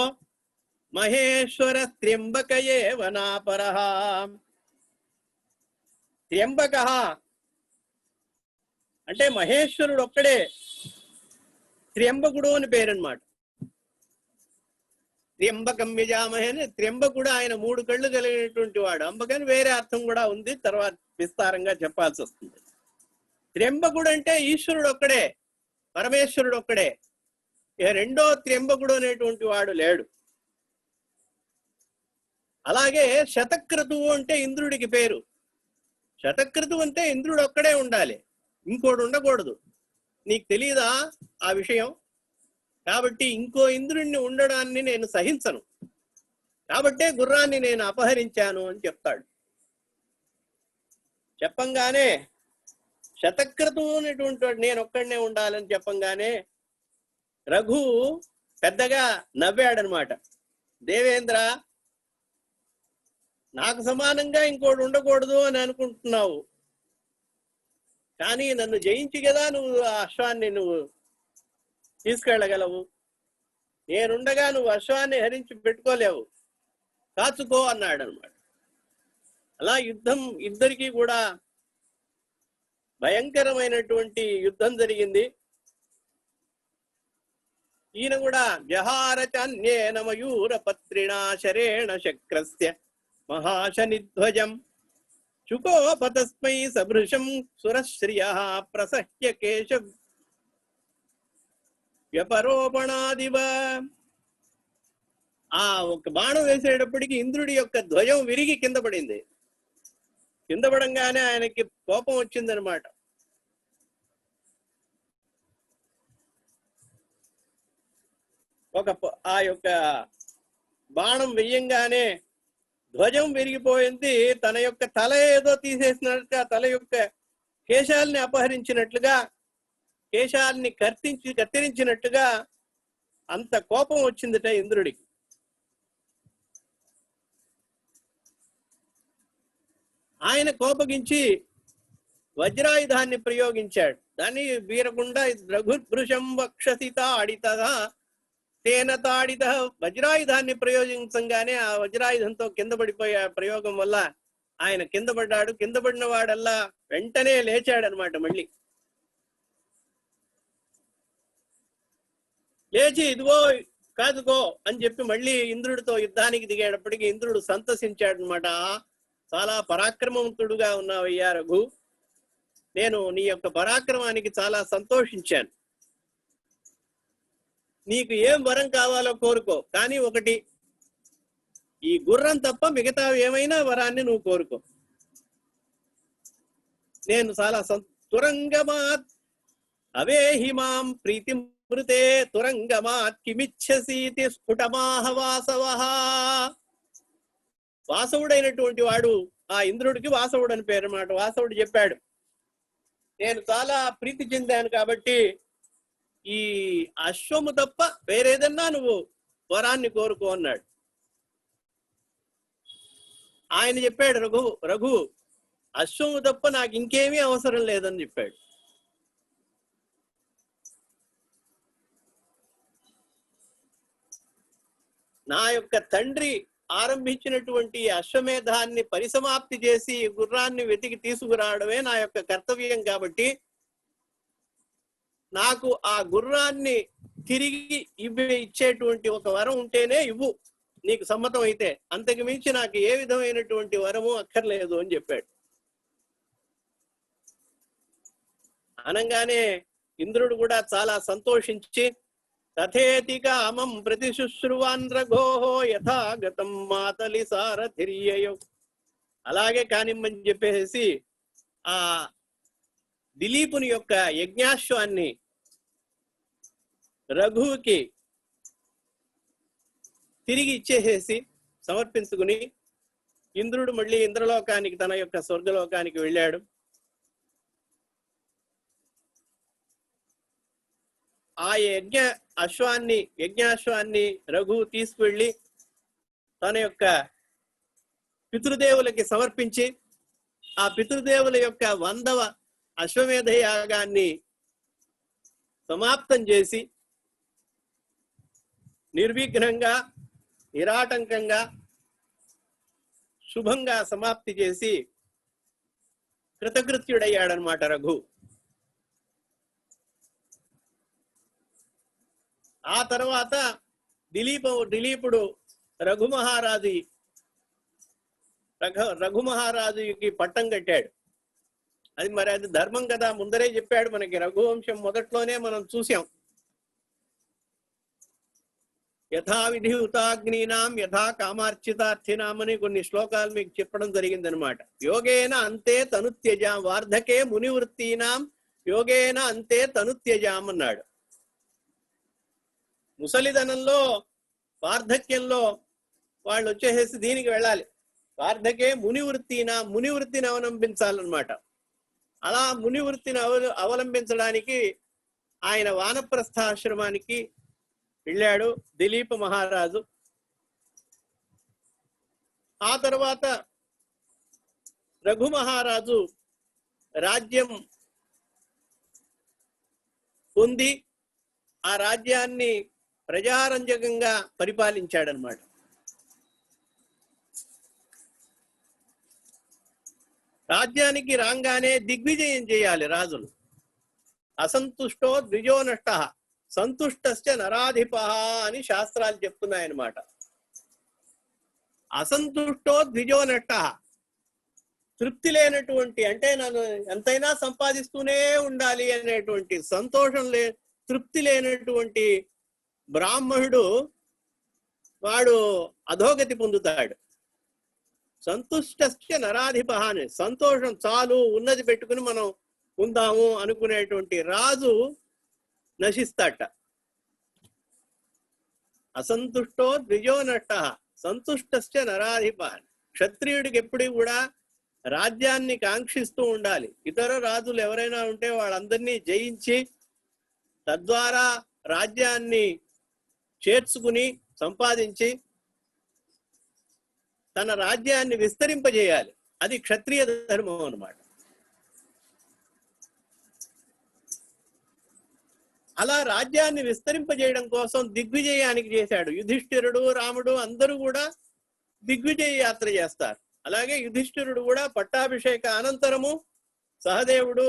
మహేశ్వర త్ర్యంబక ఏవ నాపరః. త్ర్యంబక అంటే మహేశ్వరుడు ఒక్కడే. త్ర్యంబకుడు అని పేరన్నమాట. త్ర్యంబకం యజామహే అని త్ర్యంబకుడు ఆయన 3 కళ్ళు కలిగినటువంటి వాడు. అంబకని వేరే అర్థం కూడా ఉంది, తర్వాత విస్తారంగా చెప్పాల్సి వస్తుంది. త్ర్యంబకుడు అంటే ఈశ్వరుడు ఒక్కడే, పరమేశ్వరుడు ఒక్కడే. రెండో త్ర్యంబకుడు అనేటువంటి వాడు లేడు. అలాగే శతక్రతువు అంటే ఇంద్రుడికి పేరు. శతక్రతువు అంటే ఇంద్రుడు ఒక్కడే ఉండాలి, ఇంకోటి ఉండకూడదు. నీకు తెలియదా ఆ విషయం? కాబట్టి ఇంకో ఇంద్రుడిని ఉండడాన్ని నేను సహించను, కాబట్టే గుర్రాన్ని నేను అపహరించాను అని చెప్తాడు. చెప్పంగానే శతక్రతువు అనేటువంటి వాడు నేను ఒక్కడనే ఉండాలని చెప్పంగానే రఘు పెద్దగా నవ్వాడనమాట. దేవేంద్ర, నాకు సమానంగా ఇంకోటి ఉండకూడదు అని అనుకుంటున్నావు, కానీ నన్ను జయించి కదా నువ్వు ఆ అశ్వాన్ని నువ్వు తీసుకెళ్ళగలవు. నేనుండగా నువ్వు అశ్వాన్ని హరించి పెట్టుకోలేవు, కాచుకో అన్నాడు అనమాట. అలా యుద్ధం ఇద్దరికీ కూడా భయంకరమైనటువంటి యుద్ధం జరిగింది. ఈయన కూడా జహారచాన్యేన మయూర పత్రిణా శరేణ శక్రస్య మహాశనిధ్వజం చుకోపతస్మై సభృశం సురశ్రియః ప్రసహ్య కేశ వ్యపరోపణాదివ. ఆ ఒక బాణం వేసేటప్పటికి ఇంద్రుడి యొక్క ధ్వజం విరిగి కింద పడింది. కింద పడంగానే ఆయనకి కోపం వచ్చిందనమాట. ఆ యొక్క బాణం వెయ్యంగానే ధ్వజం విరిగిపోయింది. తన యొక్క తల ఏదో తీసేసినట్లుగా, తల యొక్క కేశాలని అపహరించినట్లుగా, కేశాలని కత్తిరించినట్టుగా అంత కోపం వచ్చిందిట ఇంద్రుడికి. ఆయన కోపగించి వజ్రాయుధాన్ని ప్రయోగించాడు. దాన్ని వీరకుండా రఘుభృశం వక్షసి తాడిత తేన తాడిత. వజ్రాయుధాన్ని ప్రయోగించంగానే ఆ వజ్రాయుధంతో కింద పడిపోయే ప్రయోగం వల్ల ఆయన కింద పడ్డాడు. కింద పడిన వాడల్లా వెంటనే లేచాడనమాట. మళ్ళీ లేచి ఇదిగో కాదుకో అని చెప్పి మళ్ళీ ఇంద్రుడితో యుద్ధానికి దిగేటప్పటికి ఇంద్రుడు సంతసించాడనమాట. చాలా పరాక్రమవంతుడుగా ఉన్నావయ్యా రఘు, నేను నీ యొక్క పరాక్రమానికి చాలా సంతోషించాను. నీకు ఏం వరం కావాలో కోరుకో, కానీ ఒకటి, ఈ గుర్రం తప్ప మిగతా ఏమైనా వరాన్ని నువ్వు కోరుకో. నేను చాలా తురంగమాత్ అవేహిమాం ప్రీతి మృతే తురంగమాత్ కిమిచ్చసీతి స్ఫుటమాహ వాసవః. వాసవుడైనటువంటి వాడు, ఆ ఇంద్రుడికి వాసవుడు అని పేరు అన్నమాట. వాసవుడు చెప్పాడు, నేను చాలా ప్రీతి చెందాను కాబట్టి ఈ అశ్వము తప్ప వేరేదన్నా నువ్వు వరాన్ని కోరుకో అన్నాడు. ఆయన చెప్పాడు, రఘు అశ్వము తప్ప నాకు ఇంకేమీ అవసరం లేదని చెప్పాడు. నా యొక్క తండ్రి ఆరంభించినటువంటి అశ్వమేధాన్ని పరిసమాప్తి చేసి గుర్రాన్ని వెతికి తీసుకురావడమే నా యొక్క కర్తవ్యం కాబట్టి నాకు ఆ గుర్రాన్ని తిరిగి ఇచ్చేటువంటి ఒక వరం ఉంటేనే ఇవ్వు, నీకు సమ్మతం అయితే. అంతకు మించి నాకు ఏ విధమైనటువంటి వరము అక్కర్లేదు అని చెప్పాడు. అనగానే ఇంద్రుడు కూడా చాలా సంతోషించి తథేతి కామం ప్రతిశుశ్రువాన్ రఘోః యథాగతం మాతలి సారథిర్యయౌ. అలాగే కానిమ్మని చెప్పేసి ఆ దిలీపుని యొక్క యజ్ఞాశ్వాన్ని రఘువుకి తిరిగి ఇచ్చేసేసి సమర్పించుకుని ఇంద్రుడు మళ్ళీ ఇంద్రలోకానికి తన యొక్క స్వర్గలోకానికి వెళ్ళాడు. ఆ యజ్ఞాశ్వాన్ని రఘువు తీసుకువెళ్ళి తన యొక్క పితృదేవులకి సమర్పించి ఆ పితృదేవుల యొక్క 100వ అశ్వమేధ యాగాన్ని సమాప్తం చేసి నిర్విఘ్నంగా నిరాటంకంగా శుభంగా సమాప్తి చేసి కృతకృత్యుడయ్యాడనమాట రఘు. ఆ తర్వాత దిలీపుడు రఘు మహారాజుకి పట్టం కట్టాడు. అది మరి అది ధర్మం కదా, ముందరే చెప్పాడు మనకి. రఘువంశం మొదట్లోనే మనం చూసాం. యథా విధి హుతాగ్నీనాం యథా కామార్చితార్థినాం అని కొన్ని శ్లోకాలు మీకు చెప్పడం జరిగిందనమాట. యోగేన అంతే తనుత్యజాం వార్ధకే మునివృత్తీనాం యోగేన అంతే తనుత్యజాం అన్నాడు. ముసలిదనంలో వార్ధక్యంలో వాళ్ళు వచ్చేసి దీనికి వెళ్ళాలి. వార్ధకే మునివృత్తిని అవలంబించాలన్నమాట. అలా మునివృత్తిని అవలంబించడానికి ఆయన వానప్రస్థాశ్రమానికి వెళ్ళాడు దిలీప మహారాజు. ఆ తర్వాత రఘు మహారాజు రాజ్యం పొంది ఆ రాజ్యాన్ని ప్రజారంజకంగా పరిపాలించాడనమాట. రాజ్యానికి రాగానే దిగ్విజయం చేయాలి రాజులు. అసంతుష్టో ద్విజో నష్ట సంతుష్టశ్చ నరాధిప అని శాస్త్రాలు చెప్తున్నాయన్నమాట. అసంతుష్టో ద్విజో నష్ట, తృప్తి లేనటువంటి, అంటే నన్ను ఎంతైనా సంపాదిస్తూనే ఉండాలి అనేటువంటి తృప్తి లేనటువంటి బ్రాహ్మణుడు వాడు అధోగతి పొందుతాడు. సంతుష్టశ్చ నరాధిప అని, సంతోషం చాలు ఉన్నది పెట్టుకుని మనం ఉందాము అనుకునేటువంటి రాజు నశిస్తాట. అసంతుష్టో ద్విజో నష్ట సంతుష్టశ్చ నరాధిప. క్షత్రియుడికి ఎప్పుడు కూడా రాజ్యాన్ని కాంక్షిస్తూ ఉండాలి. ఇతర రాజులు ఎవరైనా ఉంటే వాళ్ళందరినీ జయించి తద్వారా రాజ్యాన్ని చేర్చుకుని సంపాదించి తన రాజ్యాన్ని విస్తరింపజేయాలి. అది క్షత్రియ ధర్మం అన్నమాట. అలా రాజ్యాన్ని విస్తరింపజేయడం కోసం దిగ్విజయానికి చేశాడు. యుధిష్ఠిరుడు, రాముడు అందరూ కూడా దిగ్విజయ యాత్ర చేస్తారు. అలాగే యుధిష్ఠిరుడు కూడా పట్టాభిషేక అనంతరము సహదేవుడు,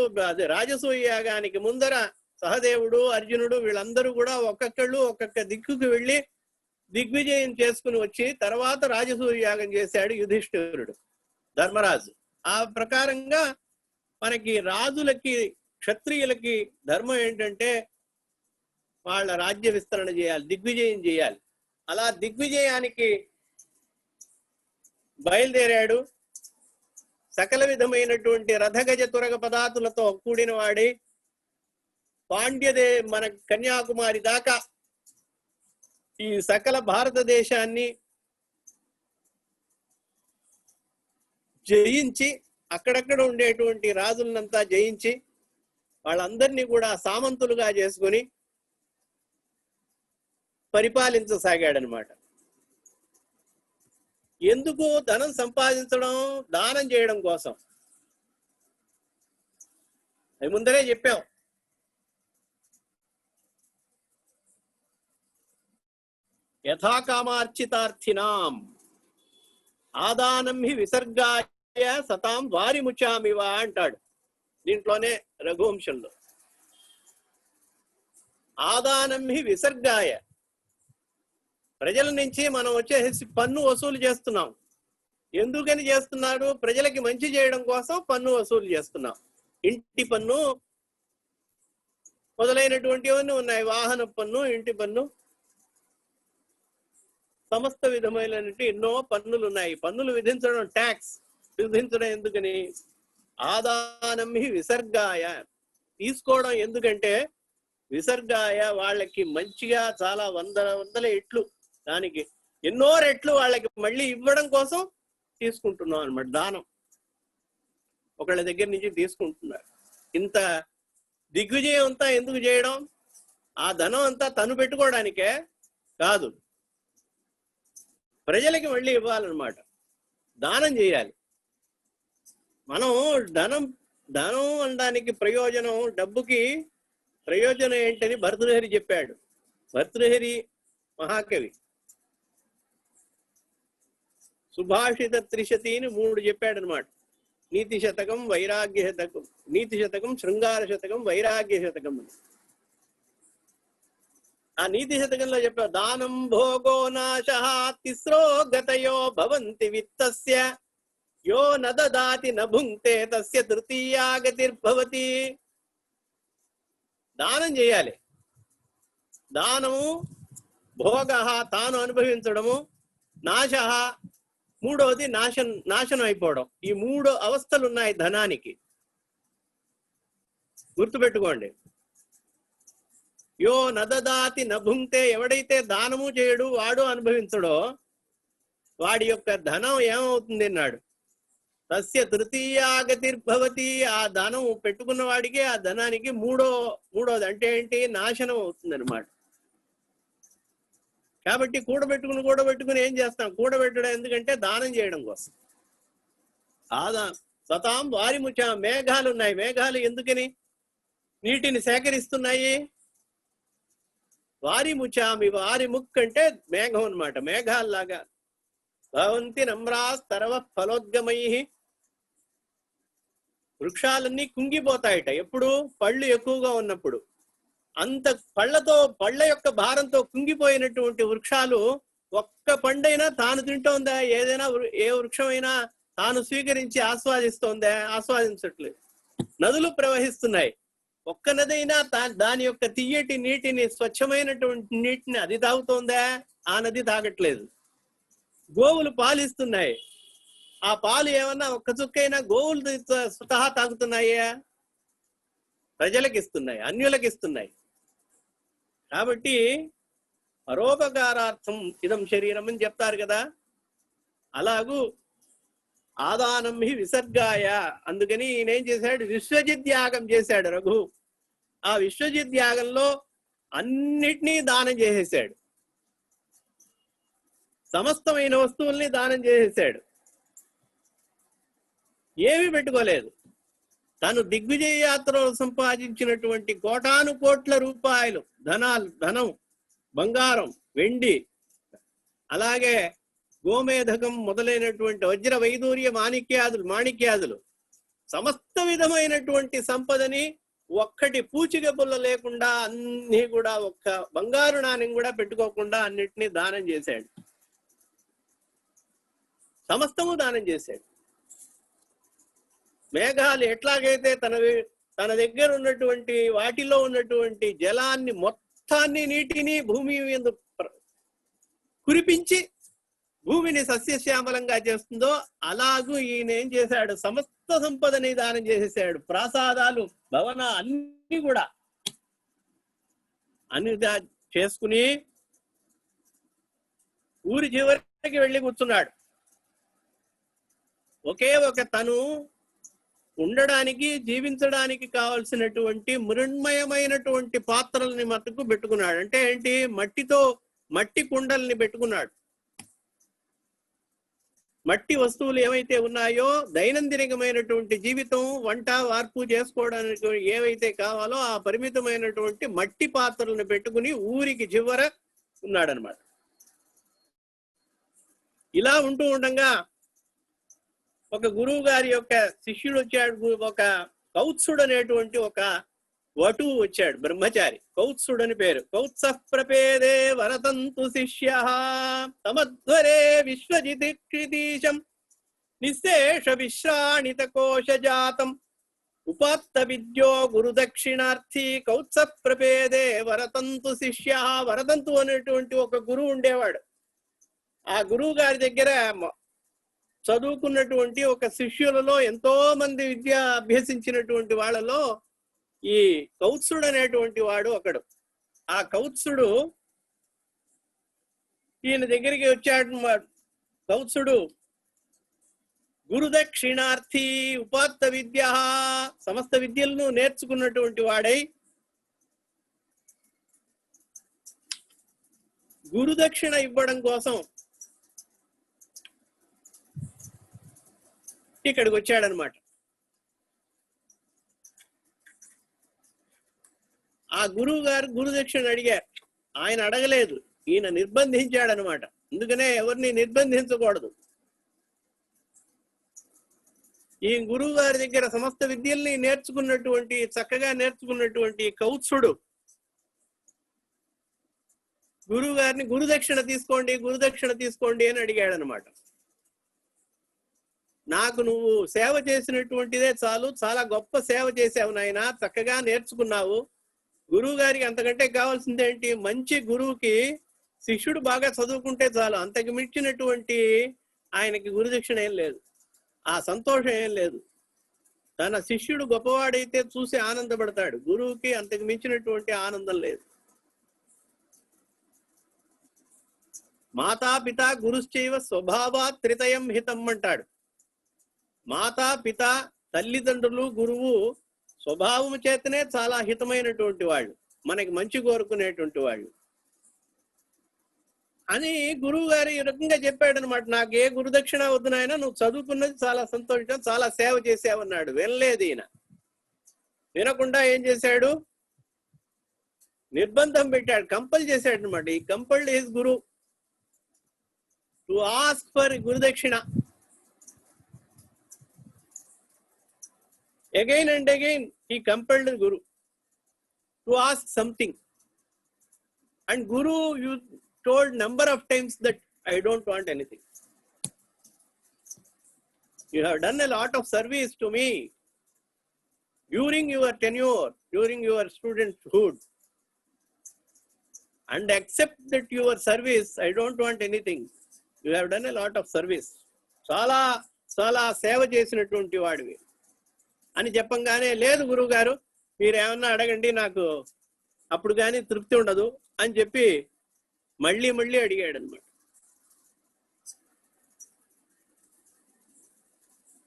రాజసూయ యాగానికి ముందర సహదేవుడు, అర్జునుడు వీళ్ళందరూ కూడా ఒక్కొక్క దిక్కుకు వెళ్ళి దిగ్విజయం చేసుకుని వచ్చి తర్వాత రాజసూయ యాగం చేశాడు యుధిష్ఠిరుడు, ధర్మరాజు. ఆ ప్రకారంగా మనకి రాజులకి, క్షత్రియులకి ధర్మం ఏంటంటే వాళ్ళ రాజ్య విస్తరణ చేయాలి, దిగ్విజయం చేయాలి. అలా దిగ్విజయానికి బయలుదేరాడు. సకల విధమైనటువంటి రథగజ తురగ పదాతులతో కూడిన వాడి మన కన్యాకుమారి దాకా ఈ సకల భారతదేశాన్ని జయించి అక్కడక్కడ ఉండేటువంటి రాజులనంతా జయించి వాళ్ళందరినీ కూడా సామంతులుగా చేసుకుని పరిపాలించసాగాడనమాట. ఎందుకు? ధనం సంపాదించడం, దానం చేయడం కోసం. అది ముందరే చెప్పాం. యథాకామార్చితార్థినాం ఆదానం హి విసర్గాయ సతాం వారిముచామివ అంటాడు దీంట్లోనే రఘువంశంలో. ఆదానం హి విసర్గాయ, ప్రజల నుంచి మనం వచ్చేసి పన్ను వసూలు చేస్తున్నాం. ఎందుకని చేస్తున్నాడు? ప్రజలకి మంచి చేయడం కోసం పన్ను వసూలు చేస్తున్నాం. ఇంటి పన్ను మొదలైనటువంటివన్నీ ఉన్నాయి. వాహన పన్ను, ఇంటి పన్ను, సమస్త విధమైనటువంటి ఎన్నో పన్నులు ఉన్నాయి. పన్నులు విధించడం ట్యాక్స్ విధించడం ఎందుకని? ఆదానం హి విసర్గాయ, తీసుకోవడం ఎందుకంటే విసర్గాయ వాళ్ళకి మంచిగా చాలా వందల ఎట్లు, దానికి ఎన్నో రెట్లు వాళ్ళకి మళ్ళీ ఇవ్వడం కోసం తీసుకుంటున్నాం అన్నమాట. దానం ఒకళ్ళ దగ్గర నుంచి తీసుకుంటున్నారు. ఇంత దిగ్విజయం అంతా ఎందుకు చేయడం? ఆ ధనం అంతా తను పెట్టుకోవడానికే కాదు, ప్రజలకి మళ్ళీ ఇవ్వాలన్నమాట. దానం చేయాలి. మనం ధనం అనడానికి ప్రయోజనం, డబ్బుకి ప్రయోజనం ఏంటని భర్తృహరి చెప్పాడు. భర్తృహరి మహాకవి సుభాషిత త్రిశతిని 3 చెప్పాడు అనమాట. నీతి శతకం, వైరాగ్య శతకం, నీతి శతకం, శృంగార శతకం, వైరాగ్య శతకం అని. ఆ నీతి శతకంలో చెప్పాడు, దానం భోగో నాశ తిస్రో గతయో భవంతి విత్తస్య యో నదదాతి నభుంక్తే తస్య తృతీయా గతిర్భవతి. దానం చేయాలి. దానము, భోగ తాను అనుభవించడము, నాశ మూడోది నాశనం అయిపోవడం. ఈ 3 అవస్థలు ఉన్నాయి ధనానికి, గుర్తుపెట్టుకోండి. యో నదదాతి నభుంక్తే, ఎవడైతే దానము చేయడు వాడు అనుభవించడో వాడి యొక్క ధనం ఏమవుతుంది అన్నాడు. తస్య తృతీయా గతిర్భవతి, ఆ ధనం పెట్టుకున్న వాడికి ఆ ధనానికి మూడోది అంటే ఏంటి? నాశనం అవుతుంది అనమాట. కాబట్టి కూడబెట్టుకుని ఏం చేస్తాం? కూడబెట్టడం ఎందుకంటే దానం చేయడం కోసం. సతాం వారి ముచ, మేఘాలు ఉన్నాయి. మేఘాలు ఎందుకని? నీటిని సేకరిస్తున్నాయి. వారి ముచామి, వారి ముక్ అంటే మేఘం అనమాట. మేఘాల్లాగా భవంతి నమ్రాస్తరవ ఫలోద్గమై, వృక్షాలన్నీ కుంగిపోతాయట ఎప్పుడు? పళ్ళు ఎక్కువగా ఉన్నప్పుడు. అంత పళ్ళ యొక్క భారంతో కుంగిపోయినటువంటి వృక్షాలు ఒక్క పండైనా తాను తింటోందా? ఏదైనా ఏ వృక్షమైనా తాను స్వీకరించి ఆస్వాదిస్తోందా? ఆస్వాదించట్లేదు. నదులు ప్రవహిస్తున్నాయి, ఒక్క నదైనా దాని యొక్క తియ్యటి నీటిని, స్వచ్ఛమైనటువంటి నీటిని అది తాగుతోందా? ఆ నది తాగట్లేదు. గోవులు పాలిస్తున్నాయి, ఆ పాలు ఏమన్నా ఒక్క చుక్కైనా గోవులు స్వతహా తాగుతున్నాయా? ప్రజలకు ఇస్తున్నాయి, అన్యులకు ఇస్తున్నాయి. కాబట్టి పరోపకారార్థం ఇదం శరీరం అని చెప్తారు కదా, అలాగూ ఆదానం హి విసర్గాయ. అందుకని ఈయన ఏం చేశాడు? విశ్వజిత్ యాగం చేశాడు రఘు. ఆ విశ్వజిత్ యాగంలో అన్నిటినీ దానం చేసేసాడు, సమస్తమైన వస్తువుల్ని దానం చేసేసాడు, ఏమీ పెట్టుకోలేదు. తను దిగ్విజయ యాత్రలో సంపాదించినటువంటి కోటాను కోట్ల రూపాయలు ధనం, బంగారం, వెండి, అలాగే గోమేధకం మొదలైనటువంటి వజ్ర వైదూర్య మాణిక్యాదులు సమస్త విధమైనటువంటి సంపదని ఒక్కటి పూచిక పుల్ల లేకుండా అన్ని కూడా, ఒక్క బంగారు నాణ్యం కూడా పెట్టుకోకుండా అన్నిటినీ దానం చేశాడు. సమస్తము దానం చేశాడు. మేఘాలు ఎట్లాగైతే తన దగ్గర ఉన్నటువంటి వాటిలో ఉన్నటువంటి జలాన్ని మొత్తాన్ని, నీటిని భూమి మీద కురిపించి భూమిని సస్యశ్యామలంగా చేస్తుందో అలాగూ ఈయన ఏం చేశాడు? సమస్త సంపదని దానం చేసేసాడు. ప్రాసాదాలు, భవన అన్ని కూడా అన్ని చేసుకుని ఊరి చివరికి వెళ్ళి కూర్చున్నాడు. ఒకే ఒక తను ఉండడానికి, జీవించడానికి కావలసినటువంటి మృణ్మయమైనటువంటి పాత్రల్ని మట్టుకు పెట్టుకున్నాడు. అంటే ఏంటి? మట్టి కుండల్ని పెట్టుకున్నాడు. మట్టి వస్తువులు ఏవైతే ఉన్నాయో, దైనందినమైనటువంటి జీవితం, వంట వార్పు చేసుకోవడానికి ఏవైతే కావాలో ఆ పరిమితమైనటువంటి మట్టి పాత్రలను పెట్టుకుని ఊరికి చివర ఉన్నాడనమాట. ఇలా ఉంటూ ఉండగా ఒక గురువు గారి యొక్క శిష్యుడు వచ్చాడు. ఒక కౌత్సుడు అనేటువంటి ఒక వటువు వచ్చాడు, బ్రహ్మచారి, కౌత్సుడు అని పేరు. కౌత్స ప్రపేదే వరతంతు శిష్య సమధ్వరే విశ్వజితిక్షితీశం నిశేష విశ్రాణిత కోశ జాతం ఉపాత్త విద్యో గురుదక్షిణార్థి కౌత్స ప్రపేదే వరతంతు శిష్య. వరతంతు అనేటువంటి ఒక గురువు ఉండేవాడు. ఆ గురువు గారి దగ్గర చదువుకున్నటువంటి ఒక శిష్యులలో ఎంతో మంది విద్య అభ్యసించినటువంటి వాళ్ళలో ఈ కౌత్సుడు అనేటువంటి వాడు ఒకడు. ఆ కౌత్సుడు ఈయన దగ్గరికి వచ్చాడు. కౌత్సుడు గురుదక్షిణార్థి ఉపాత్త విద్య, సమస్త విద్యలను నేర్చుకున్నటువంటి వాడై గురుదక్షిణ ఇవ్వడం కోసం ఇక్కడికి వచ్చాడనమాట. ఆ గురువు గారు గురుదక్షిణ అడిగారు. ఆయన అడగలేదు, ఈయన నిర్బంధించాడనమాట. అందుకనే ఎవరిని నిర్బంధించకూడదు. ఈ గురువు గారి దగ్గర సమస్త విద్యల్ని నేర్చుకున్నటువంటి, చక్కగా నేర్చుకున్నటువంటి కౌత్సుడు గురువు గారిని గురుదక్షిణ తీసుకోండి, గురుదక్షిణ తీసుకోండి అని అడిగాడు అనమాట. నాకు నువ్వు సేవ చేసినటువంటిదే చాలు, చాలా గొప్ప సేవ చేసావు నాయన, చక్కగా నేర్చుకున్నావు. గురువు గారికి అంతకంటే కావాల్సింది ఏంటి? మంచి గురువుకి శిష్యుడు బాగా చదువుకుంటే చాలు, అంతకు మించినటువంటి ఆయనకి గురుదక్షిణ ఏం లేదు, ఆ సంతోషం ఏం లేదు. తన శిష్యుడు గొప్పవాడైతే చూసి ఆనందపడతాడు, గురువుకి అంతకు మించినటువంటి ఆనందం లేదు. మాతాపిత గురుశ్చైవ స్వభావాత్ త్రితయం హితం అంటాడు. మాతా పిత, తల్లిదండ్రులు, గురువు స్వభావం చేతనే చాలా హితమైనటువంటి వాళ్ళు, మనకి మంచి కోరుకునేటువంటి వాళ్ళు అని గురువు గారు ఈ రకంగా చెప్పాడు అనమాట. నాకు ఏ గురుదక్షిణ వద్దు నాయన, నువ్వు చదువుకున్నది చాలా సంతోషం, చాలా సేవ చేసావన్నాడు. వినలేదు ఈయన. వినకుండా ఏం చేశాడు? నిర్బంధం పెట్టాడు, కంపల్ చేశాడు అనమాట. ఈ compelled his guru to ask for gurudakshina. Again and again he compelled the Guru to ask something, and Guru, you told number of times that I don't want anything. You have done a lot of service to me during your tenure, during your studenthood, and accept that your service, I don't want anything. You have done a lot of service. చాలా చాలా సేవ చేసినటువంటి వాడివి అని చెప్పంగానే, లేదు గురువు గారు మీరు ఏమన్నా అడగండి, నాకు అప్పుడు కానీ తృప్తి ఉండదు అని చెప్పి మళ్ళీ మళ్ళీ అడిగాడు అనమాట.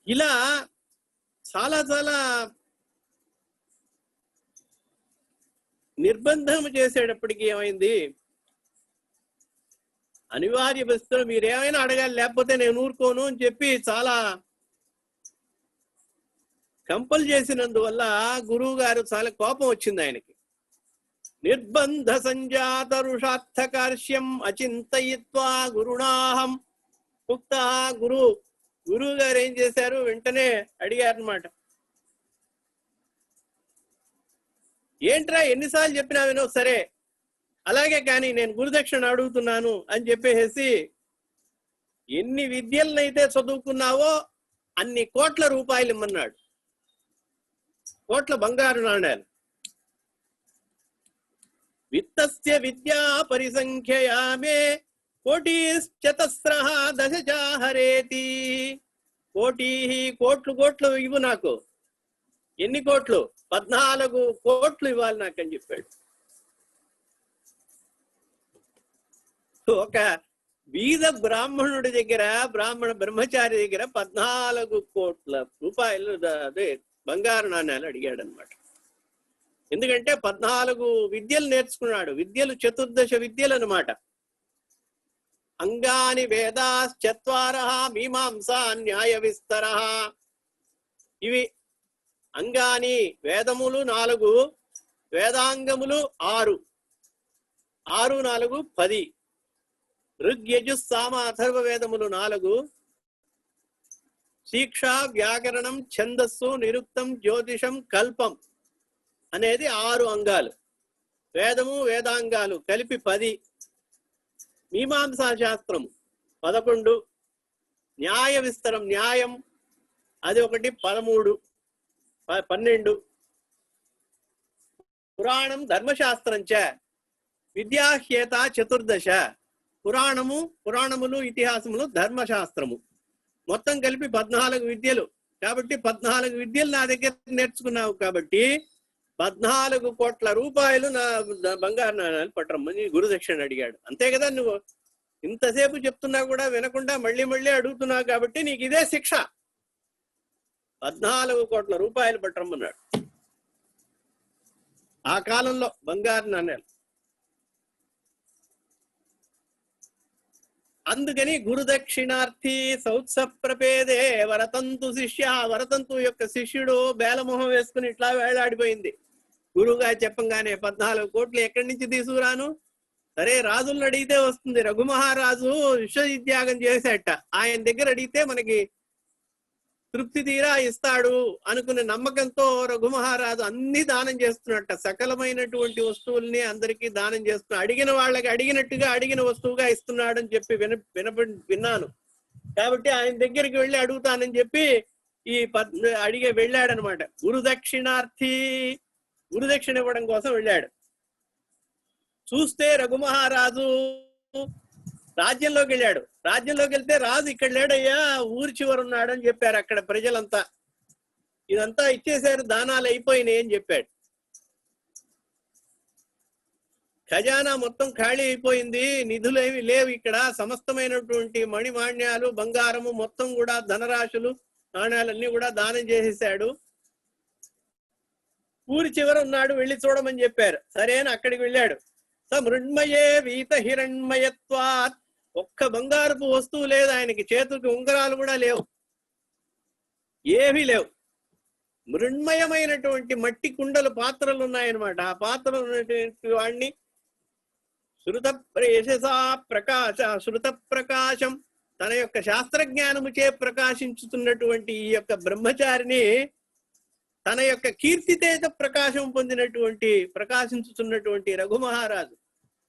ఇలా చాలా చాలా నిర్బంధం చేసేటప్పటికి ఏమైంది, అనివార్య పరిస్థితుల్లో మీరేమైనా అడగాలి, లేకపోతే నేను ఊరుకోను అని చెప్పి చాలా కంపల్ చేసినందువల్ల గురువు గారు చాలా కోపం వచ్చింది ఆయనకి. నిర్బంధ సంజాత రుషార్థకార్ష్యం అచింతయిత్వా గురుణాహం ఉక్త. గురువు గారు ఏం చేశారు, వెంటనే అడిగారు అనమాట, ఏంట్రా ఎన్నిసార్లు చెప్పినా వినో, సరే అలాగే కానీ నేను గురుదక్షిణ అడుగుతున్నాను అని చెప్పేసి, ఎన్ని విద్యలనైతే చదువుకున్నావో అన్ని కోట్ల రూపాయలు ఇమ్మన్నాడు, కోట్ల బంగారు నాణ్యాలు. విత్తస్య విద్యా పరిసంఖ్యయా మే కోటిశ్చతస్రః దశచాహరేతి. కోట్లు కోట్లు ఇవ్వు నాకు. ఎన్ని కోట్లు? 14 కోట్లు ఇవ్వాలి నాకు అని చెప్పాడు. ఒక బీద బ్రాహ్మణుడి దగ్గర, బ్రహ్మచారి దగ్గర 14 కోట్ల రూపాయలు అదే బంగారు నాణ్యాలు అడిగాడు అనమాట. ఎందుకంటే 14 విద్యలు నేర్చుకున్నాడు. విద్యలు 14 విద్యలు అనమాట. అంగాని వేదాశ్చత్వారః మీమాంసా న్యాయ విస్తరః. ఇవి అంగాని, వేదములు 4, వేదాంగములు 6, 6 4 10. ఋగ్యజు సామ అథర్వ వేదములు 4, శిక్ష, వ్యాకరణం, ఛందస్సు, నిరుక్తం, జ్యోతిషం, కల్పం అనేది 6 అంగాలు. వేదము వేదాంగాలు కలిపి 10. మీమాంసా శాస్త్రం 11. న్యాయ విస్తరం, న్యాయం అది ఒకటి 13, 12. పురాణం ధర్మశాస్త్రం చ విద్యాహ్యేత 14. పురాణములు ఇతిహాసములు ధర్మశాస్త్రము. మొత్తం కలిపి 14 విద్యలు. కాబట్టి 14 విద్యలు నా దగ్గర నేర్చుకున్నావు కాబట్టి 14 కోట్ల రూపాయలు నా బంగారు నాణాలు పట్టరమ్మని గురుదక్షిణ అడిగాడు. అంతే కదా, నువ్వు ఇంతసేపు చెప్తున్నా కూడా వినకుండా మళ్ళీ మళ్ళీ అడుగుతున్నావు కాబట్టి నీకు ఇదే శిక్ష. 14 కోట్ల రూపాయలు పట్టరమ్మన్నాడు. ఆ కాలంలో బంగారు నాణ్యాలు. అందుకని గురుదక్షిణార్థి సౌత్సప్రపేదే వరతంతు శిష్య. వరతంతు యొక్క శిష్యుడు బేలమొహం వేసుకుని ఇట్లా వేలాడిపోయింది. గురువుగా చెప్పంగానే 14 కోట్లు ఎక్కడి నుంచి తీసుకురాను? సరే, రాజులను అడిగితే వస్తుంది. రఘుమహారాజు విశ్వవిద్యాగం చేసేట, ఆయన దగ్గర అడిగితే మనకి తృప్తి తీరా ఇస్తాడు అనుకునే నమ్మకంతో రఘుమహారాజు అన్ని దానం చేస్తున్నట్ట. సకలమైనటువంటి వస్తువుల్ని అందరికీ దానం చేస్తున్నాడు. అడిగిన వాళ్ళకి అడిగినట్టుగా అడిగిన వస్తువుగా ఇస్తున్నాడు అని చెప్పి విన్నాను. కాబట్టి ఆయన దగ్గరికి వెళ్ళి అడుగుతానని చెప్పి అడిగే వెళ్ళాడనమాట. గురుదక్షిణార్థి, గురుదక్షిణ ఇవ్వడం కోసం వెళ్ళాడు. చూస్తే రఘుమహారాజు రాజ్యంలోకి వెళ్ళాడు. రాజ్యంలోకి వెళ్తే రాజు ఇక్కడ లేడయ్యా, ఊరి చివరు ఉన్నాడని చెప్పారు అక్కడ ప్రజలంతా. ఇదంతా ఇచ్చేసారు, దానాలు అయిపోయినాయి అని చెప్పాడు. ఖజానా మొత్తం ఖాళీ అయిపోయింది, నిధులు ఏమి లేవు ఇక్కడ. సమస్తమైనటువంటి మణిమాణ్యాలు, బంగారము మొత్తం కూడా, ధనరాశులు, నాణ్యాలన్నీ కూడా దానం చేసేసాడు. ఊరి చివర ఉన్నాడు, వెళ్ళి చూడమని చెప్పారు. సరే అని అక్కడికి వెళ్ళాడు. మృణ్మయే వీత హిరణ్మయత్వాత్. ఒక్క బంగారపు వస్తువు లేదు ఆయనకి, చేతులకి ఉంగరాలు కూడా లేవు, ఏమీ లేవు. మృణ్మయమైనటువంటి మట్టి కుండలు, పాత్రలు ఉన్నాయన్నమాట. ఆ పాత్రలు ఉన్నటువంటి వాడిని శృత ప్రకాశం, తన యొక్క శాస్త్రజ్ఞానముచే ప్రకాశించుతున్నటువంటి ఈ యొక్క బ్రహ్మచారిని, తన యొక్క కీర్తితేజ ప్రకాశం ప్రకాశించుతున్నటువంటి రఘుమహారాజు.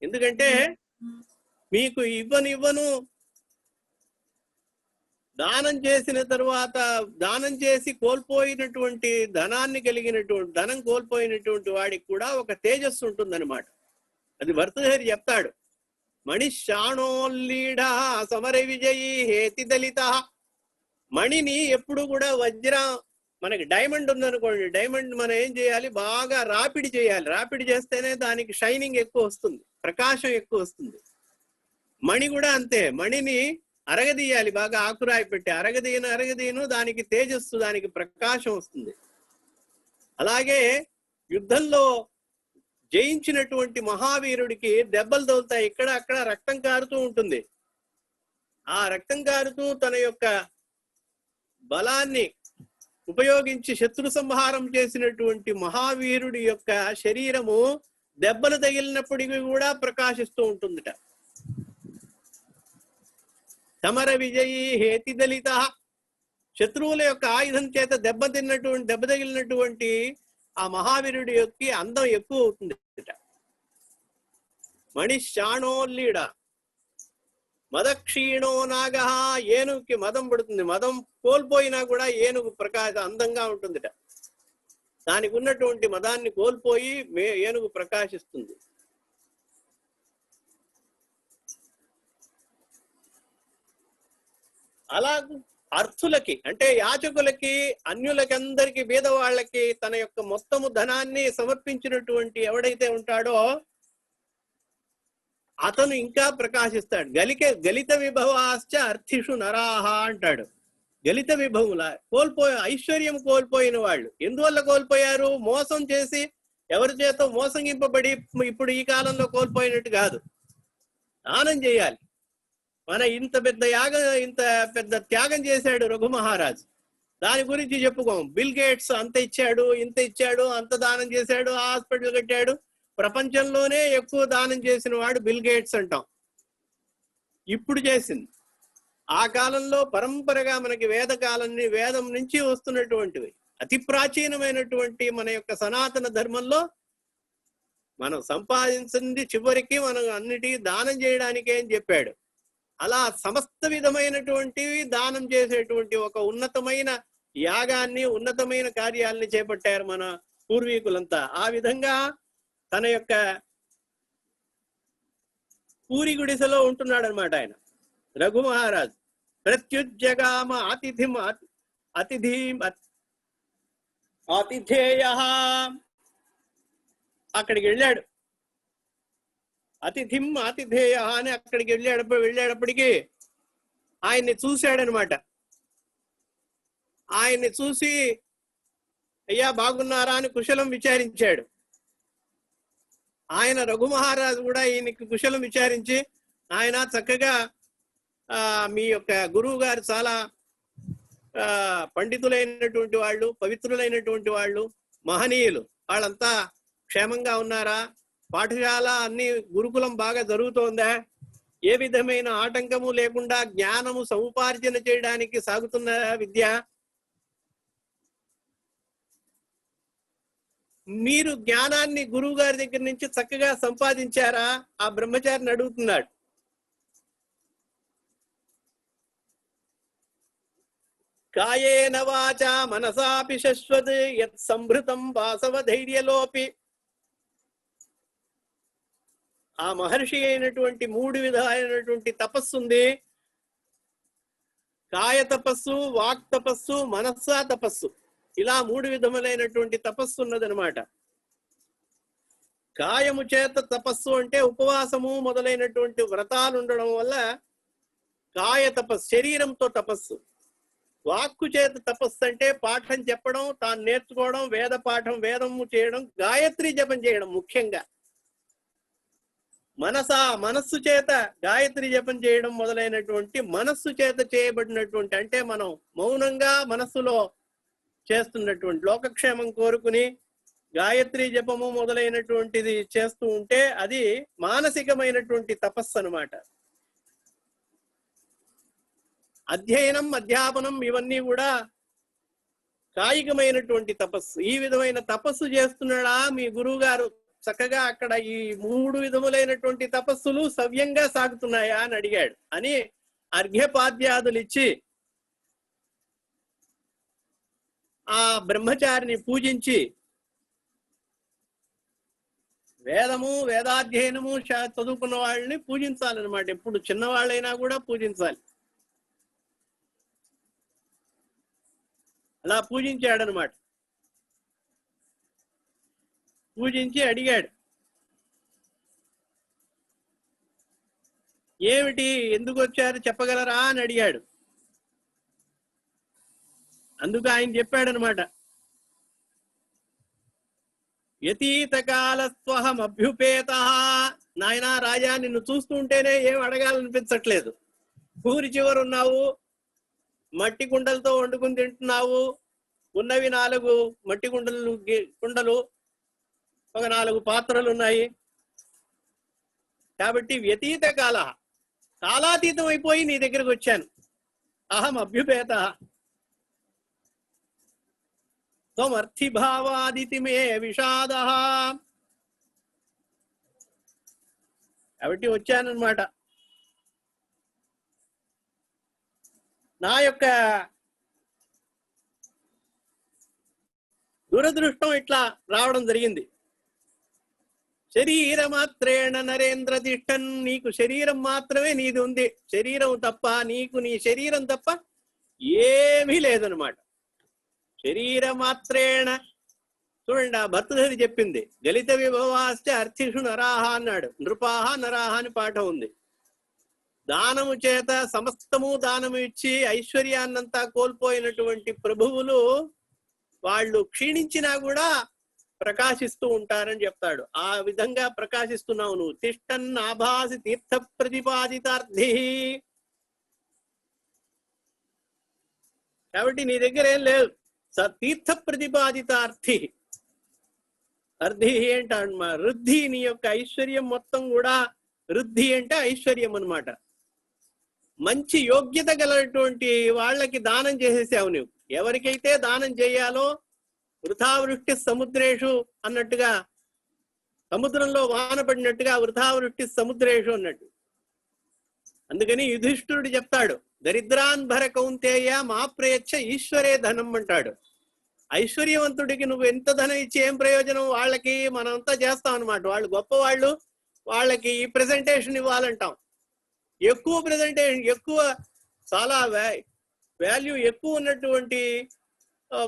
ఎందుకంటే మీకు ఇవ్వను దానం చేసిన తరువాత, దానం చేసి కోల్పోయినటువంటి ధనం కోల్పోయినటువంటి వాడికి కూడా ఒక తేజస్సు ఉంటుందన్నమాట. అది భర్తృహరి చెప్తాడు. మణిశాణోల్లీఢ సమర విజయీ హేతి దళిత. మణిని ఎప్పుడు కూడా మనకి డైమండ్ ఉందనుకోండి, డైమండ్ మనం ఏం చేయాలి, బాగా రాపిడి చేయాలి. రాపిడి చేస్తేనే దానికి షైనింగ్ ఎక్కువ వస్తుంది, ప్రకాశం ఎక్కువ వస్తుంది. మణి కూడా అంతే, మణిని అరగదీయాలి, బాగా ఆకురాయి పెట్టి అరగదీను దానికి తేజస్సు, దానికి ప్రకాశం వస్తుంది. అలాగే యుద్ధంలో జయించినటువంటి మహావీరుడికి దెబ్బలు తగులుతాయి, ఇక్కడ అక్కడ రక్తం కారుతూ ఉంటుంది. ఆ రక్తం కారుతూ తన యొక్క బలాన్ని ఉపయోగించి శత్రు సంహారం చేసినటువంటి మహావీరుడి యొక్క శరీరము దెబ్బలు తగిలినప్పటికీ కూడా ప్రకాశిస్తూ ఉంటుందిట. సమర విజయీ హేతి దళిత. శత్రువుల యొక్క ఆయుధం చేత దెబ్బ తగిలినటువంటి ఆ మహావీరుడి యొక్క అందం ఎక్కువ అవుతుంది. మణిశాణోల్లీడ మదక్షీణో నాగ. ఏనుగుకి మదం పడుతుంది, మదం కోల్పోయినా కూడా ఏనుగు అందంగా ఉంటుందిట. దానికి ఉన్నటువంటి మదాన్ని కోల్పోయి ఏనుగు ప్రకాశిస్తుంది. అలా అర్థులకి అంటే యాచకులకి, అన్యులకి, అందరికి, బీదవాళ్ళకి తన యొక్క మొత్తము ధనాన్ని సమర్పించినటువంటి ఎవడైతే ఉంటాడో అతను ఇంకా ప్రకాశిస్తాడు. గలిత విభవాశ్చ అర్థిషు నరాహ అంటాడు. గలిత విభవముల ఐశ్వర్యం కోల్పోయిన వాళ్ళు ఎందువల్ల కోల్పోయారు? మోసం చేసి, ఎవరి చేత మోసగింపబడి. ఇప్పుడు ఈ కాలంలో కోల్పోయినట్టు కాదు, దానం చేయాలి. ఇంత పెద్ద త్యాగం చేశాడు రఘుమహారాజు, దాని గురించి చెప్పుకోం. బిల్ గేట్స్ అంత ఇచ్చాడు, ఇంత ఇచ్చాడు, అంత దానం చేశాడు, హాస్పిటల్ కట్టాడు. ప్రపంచంలోనే ఎక్కువ దానం చేసిన వాడు బిల్ గేట్స్ అంటాం. ఇప్పుడు చేసింది ఆ కాలంలో పరంపరగా మనకి వేదం నుంచి వస్తున్నటువంటివి, అతి ప్రాచీనమైనటువంటి మన యొక్క సనాతన ధర్మంలో మనం సంపాదించింది చివరికి మనం అన్నిటికీ దానం చేయడానికే అని చెప్పాడు. అలా సమస్త విధమైనటువంటివి దానం చేసేటువంటి ఒక ఉన్నతమైన యాగాన్ని, ఉన్నతమైన కార్యాలని చేపట్టారు మన పూర్వీకులంతా. ఆ విధంగా తన యొక్క పూరి గుడిసెలో ఉంటున్నాడు అనమాట ఆయన రఘుమహారాజు. ప్రత్యుజ్జగామ ఆతిథేయ. అక్కడికి వెళ్ళాడు. అతిథిం ఆతిథేయ అని అక్కడికి వెళ్ళేటప్పటికి ఆయన్ని చూశాడనమాట. ఆయన్ని చూసి అయ్యా బాగున్నారా అని కుశలం విచారించాడు. ఆయన రఘుమహారాజు కూడా ఈయనకి కుశలం విచారించి, ఆయన చక్కగా మీ యొక్క గురువు గారు చాలా పండితులైనటువంటి వాళ్ళు, పవిత్రులైనటువంటి వాళ్ళు, మహనీయులు, వాళ్ళంతా క్షేమంగా ఉన్నారా? పాఠశాల అన్ని గురుకులం బాగా జరుగుతోందా? ఏ విధమైన ఆటంకము లేకుండా జ్ఞానము సముపార్జన చేయడానికి సాగుతున్న విద్య? మీరు జ్ఞానాన్ని గురువు గారి దగ్గర నుంచి చక్కగా సంపాదించారా? ఆ బ్రహ్మచారిని అడుగుతున్నాడు. కాయేన వాచా మనసాపి శశ్వత్ యత్ సంభృతం వాసవ ధైర్యలోపి. ఆ మహర్షి అయినటువంటి 3 విధాలైనటువంటి తపస్సు ఉంది. కాయ తపస్సు, వాక్ తపస్సు, మనస్సా తపస్సు. ఇలా 3 విధములైనటువంటి తపస్సు ఉన్నదనమాట. కాయము చేత తపస్సు అంటే ఉపవాసము మొదలైనటువంటి వ్రతాలు ఉండడం వల్ల కాయ తపస్సు, శరీరంతో తపస్సు. వాక్కు చేత తపస్సు అంటే పాఠం చెప్పడం, తాను నేర్చుకోవడం, వేద పాఠం, వేదము చేయడం, గాయత్రి జపం చేయడం ముఖ్యంగా. మనస్సు చేత గాయత్రి జపం చేయడం మొదలైనటువంటి మనస్సు చేత చేయబడినటువంటి, అంటే మనం మౌనంగా మనస్సులో చేస్తున్నటువంటి, లోకక్షేమం కోరుకుని గాయత్రి జపము మొదలైనటువంటిది చేస్తూ ఉంటే అది మానసికమైనటువంటి తపస్సు అన్నమాట. అధ్యయనం, అధ్యాపనం ఇవన్నీ కూడా కాయికమైనటువంటి తపస్సు. ఈ విధమైన తపస్సు చేస్తున్నాడా మీ గురువు గారు? చక్కగా అక్కడ ఈ 3 విధములైనటువంటి తపస్సులు సవ్యంగా సాగుతున్నాయా అని అడిగాడు. అని అర్ఘ్యపాద్యాదులు ఇచ్చి ఆ బ్రహ్మచారిని పూజించి, వేదము, వేదాధ్యయనము చదువుకున్న వాళ్ళని పూజించాలన్నమాట. ఎప్పుడు చిన్నవాళ్ళైనా కూడా పూజించాలి. అలా పూజించాడనమాట. పూజించి అడిగాడు, ఏమిటి, ఎందుకు వచ్చారు చెప్పగలరా అని అడిగాడు. అందుకు ఆయన చెప్పాడనమాట, యతీత కాలస్వహం అభ్యుపేత. నాయనా రాజా, నిన్ను చూస్తుంటేనే ఏం అడగాలనిపించట్లేదు. ఊరి చివరున్నావు, మట్టి కుండలతో వండుకుని తింటున్నావు. ఉన్నవి 4 మట్టి కుండలు, ఒక 4 పాత్రలు ఉన్నాయి. కాబట్టి వ్యతీత కాలాతీతం అయిపోయి నీ దగ్గరకు వచ్చాను. అహం అభ్యుపేత త్వమర్థిభావాదితి మే విషాద. కాబట్టి వచ్చానన్నమాట. నా యొక్క దురదృష్టం ఇట్లా రావడం జరిగింది. శరీరమాత్రేణ నరేంద్ర తిష్టన్. నీకు శరీరం మాత్రమే నీది ఉంది. శరీరం తప్ప నీకు, నీ శరీరం తప్ప ఏమీ లేదనమాట. శరీరమాత్రేణ. చూడండి, ఆ భర్తృహరి చెప్పింది, గలిత విభవాశ్చ అర్థిషు నరాహ అన్నాడు. నృపాహ నరాహ అని పాఠం ఉంది. దానము చేత సమస్తము దానము ఇచ్చి ఐశ్వర్యాన్నంతా కోల్పోయినటువంటి ప్రభువులు వాళ్ళు క్షీణించినా కూడా ప్రకాశిస్తూ ఉంటారని చెప్తాడు. ఆ విధంగా ప్రకాశిస్తున్నావు నువ్వు. తిష్టన్ ఆభాసి తీర్థ ప్రతిపాదితార్థి. కాబట్టి నీ దగ్గర ఏం లేదు. తీర్థ ప్రతిపాదితార్థి. అర్థి ఏంటమ్మా? వృద్ధి. నీ యొక్క ఐశ్వర్యం మొత్తం కూడా వృద్ధి అంటే ఐశ్వర్యం అన్నమాట. మంచి యోగ్యత గలటువంటి వాళ్ళకి దానం చేసేసావు నువ్వు. ఎవరికైతే దానం చేయాలో, వృథావృష్టి సముద్రేషు అన్నట్టుగా, సముద్రంలో వాన పడినట్టుగా వృథావృష్టి సముద్రేషు అన్నట్టు. అందుకని యుధిష్ఠిరుడు చెప్తాడు, దరిద్రాన్ భర కౌంతేయ మా ప్రేచ్ఛ ఈశ్వరే ధనం అంటాడు. ఐశ్వర్యవంతుడికి నువ్వు ఎంత ధనం ఇచ్చి ఏం ప్రయోజనం? వాళ్ళకి మనంతా చేస్తాం అనమాట. వాళ్ళు గొప్పవాళ్ళు, వాళ్ళకి ఈ ప్రెజెంటేషన్ ఇవ్వాలంటాం. ఎక్కువ ప్రెజెంటేషన్, ఎక్కువ చాలా వాల్యూ ఎక్కువ ఉన్నటువంటి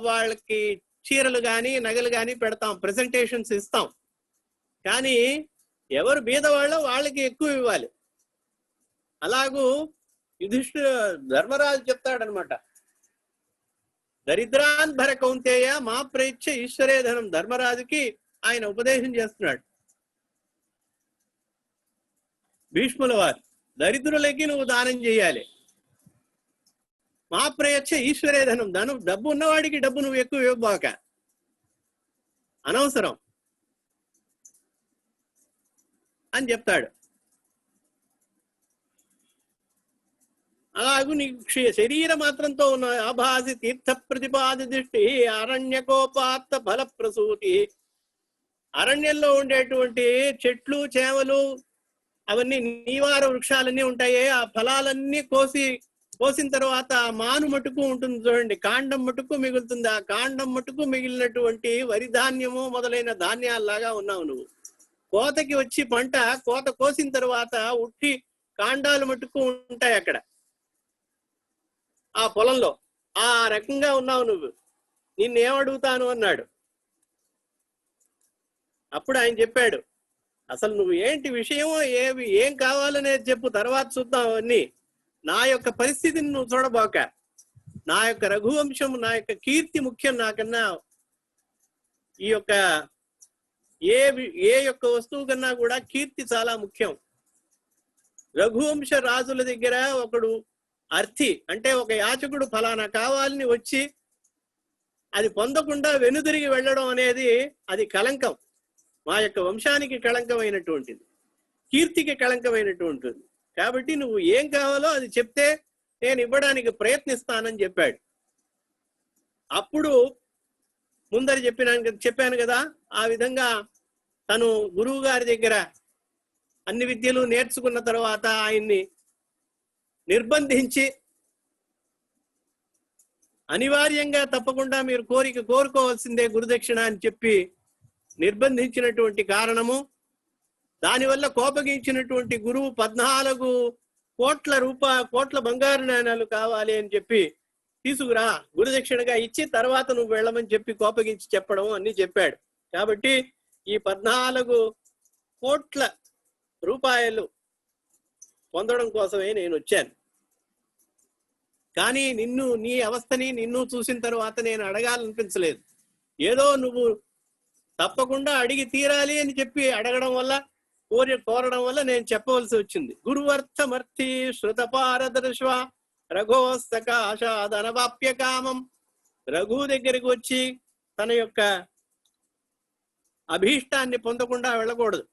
వాళ్ళకి చీరలు కానీ నగలు కానీ పెడతాం, ప్రెజెంటేషన్స్ ఇస్తాం. కానీ ఎవరు బీదవాళ్ళో వాళ్ళకి ఎక్కువ ఇవ్వాలి. అలాగూ ధర్మరాజు చెప్తాడనమాట, దరిద్రాన్భర కౌంతేయ మా ప్రేచ్ఛ ఈశ్వరే ధనం. ధర్మరాజుకి ఆయన ఉపదేశం చేస్తున్నాడు. భీష్ముల వారు, దరిద్రులకి నువ్వు దానం చేయాలి. మా ప్రేచ్ఛ ఈశ్వరే ధనం. డబ్బు ఉన్నవాడికి డబ్బు నువ్వు ఎక్కువ ఇవ్వబాక, అనవసరం అని చెప్తాడు. అలాగూ నీ శరీర మాత్రంతో ఉన్న ఆభాసి తీర్థ ప్రతిపాది దృష్టి అరణ్యకోపాత్త ఫల ప్రసూతి. అరణ్యంలో ఉండేటువంటి చెట్లు చేమలు అవన్నీ నీవార వృక్షాలన్నీ ఉంటాయి. ఆ ఫలాలన్నీ కోసిన తర్వాత ఆ మాను మటుకు ఉంటుంది చూడండి, కాండం మటుకు మిగులుతుంది. ఆ కాండం మటుకు మిగిలినటువంటి వరి ధాన్యము మొదలైన ధాన్యాల్లాగా ఉన్నావు నువ్వు. కోతకి వచ్చి పంట కోత కోసిన తర్వాత ఉట్టి కాండాలు మటుకు ఉంటాయి అక్కడ ఆ పొలంలో. ఆ రకంగా ఉన్నావు నువ్వు, నిన్నేమడుగుతాను అన్నాడు. అప్పుడు ఆయన చెప్పాడు, అసలు నువ్వు ఏంటి విషయమో, ఏం కావాలనేది చెప్పు, తర్వాత చూద్దాం అవన్నీ. నా యొక్క పరిస్థితిని నువ్వు చూడబోక, నా యొక్క రఘువంశం, నా యొక్క కీర్తి ముఖ్యం నాకన్నా. ఈ యొక్క ఏ యొక్క వస్తువు కన్నా కూడా కీర్తి చాలా ముఖ్యం. రఘువంశ రాజుల దగ్గర ఒకడు అర్థి అంటే ఒక యాచకుడు ఫలానా కావాలని వచ్చి అది పొందకుండా వెనుదిరిగి వెళ్ళడం అనేది అది కళంకం. మా యొక్క వంశానికి కళంకమైనటువంటిది, కీర్తికి కళంకమైనటువంటిది. కాబట్టి నువ్వు ఏం కావాలో అది చెప్తే నేను ఇవ్వడానికి ప్రయత్నిస్తానని చెప్పాడు. అప్పుడు ముందర చెప్పాను కదా, ఆ విధంగా తను గురువు గారి దగ్గర అన్ని విద్యలు నేర్చుకున్న తర్వాత ఆయన్ని నిర్బంధించి అనివార్యంగా తప్పకుండా మీరు కోరుకోవాల్సిందే గురుదక్షిణ అని చెప్పి నిర్బంధించినటువంటి కారణము, దానివల్ల కోపగించినటువంటి గురువు 14 కోట్ల బంగారు నాణాలు కావాలి అని చెప్పి తీసుకురా గురుదక్షిణగా ఇచ్చి తర్వాత నువ్వు వెళ్ళమని చెప్పి కోపగించి చెప్పడం అన్ని చెప్పాడు. కాబట్టి ఈ 14 కోట్ల రూపాయలు పొందడం కోసమే నేను వచ్చాను. కానీ నీ అవస్థని నిన్ను చూసిన తర్వాత నేను అడగాలనిపించలేదు. ఏదో నువ్వు తప్పకుండా అడిగి తీరాలి అని చెప్పి అడగడం వల్ల, కోరడం వల్ల నేను చెప్పవలసి వచ్చింది. గురువర్థమర్థి శృతపారదర్శవ రఘోస్తకాశాదనవాప్య కామం. రఘు దగ్గరికి వచ్చి తన యొక్క అభీష్టాన్ని పొందకుండా వెళ్ళకూడదు.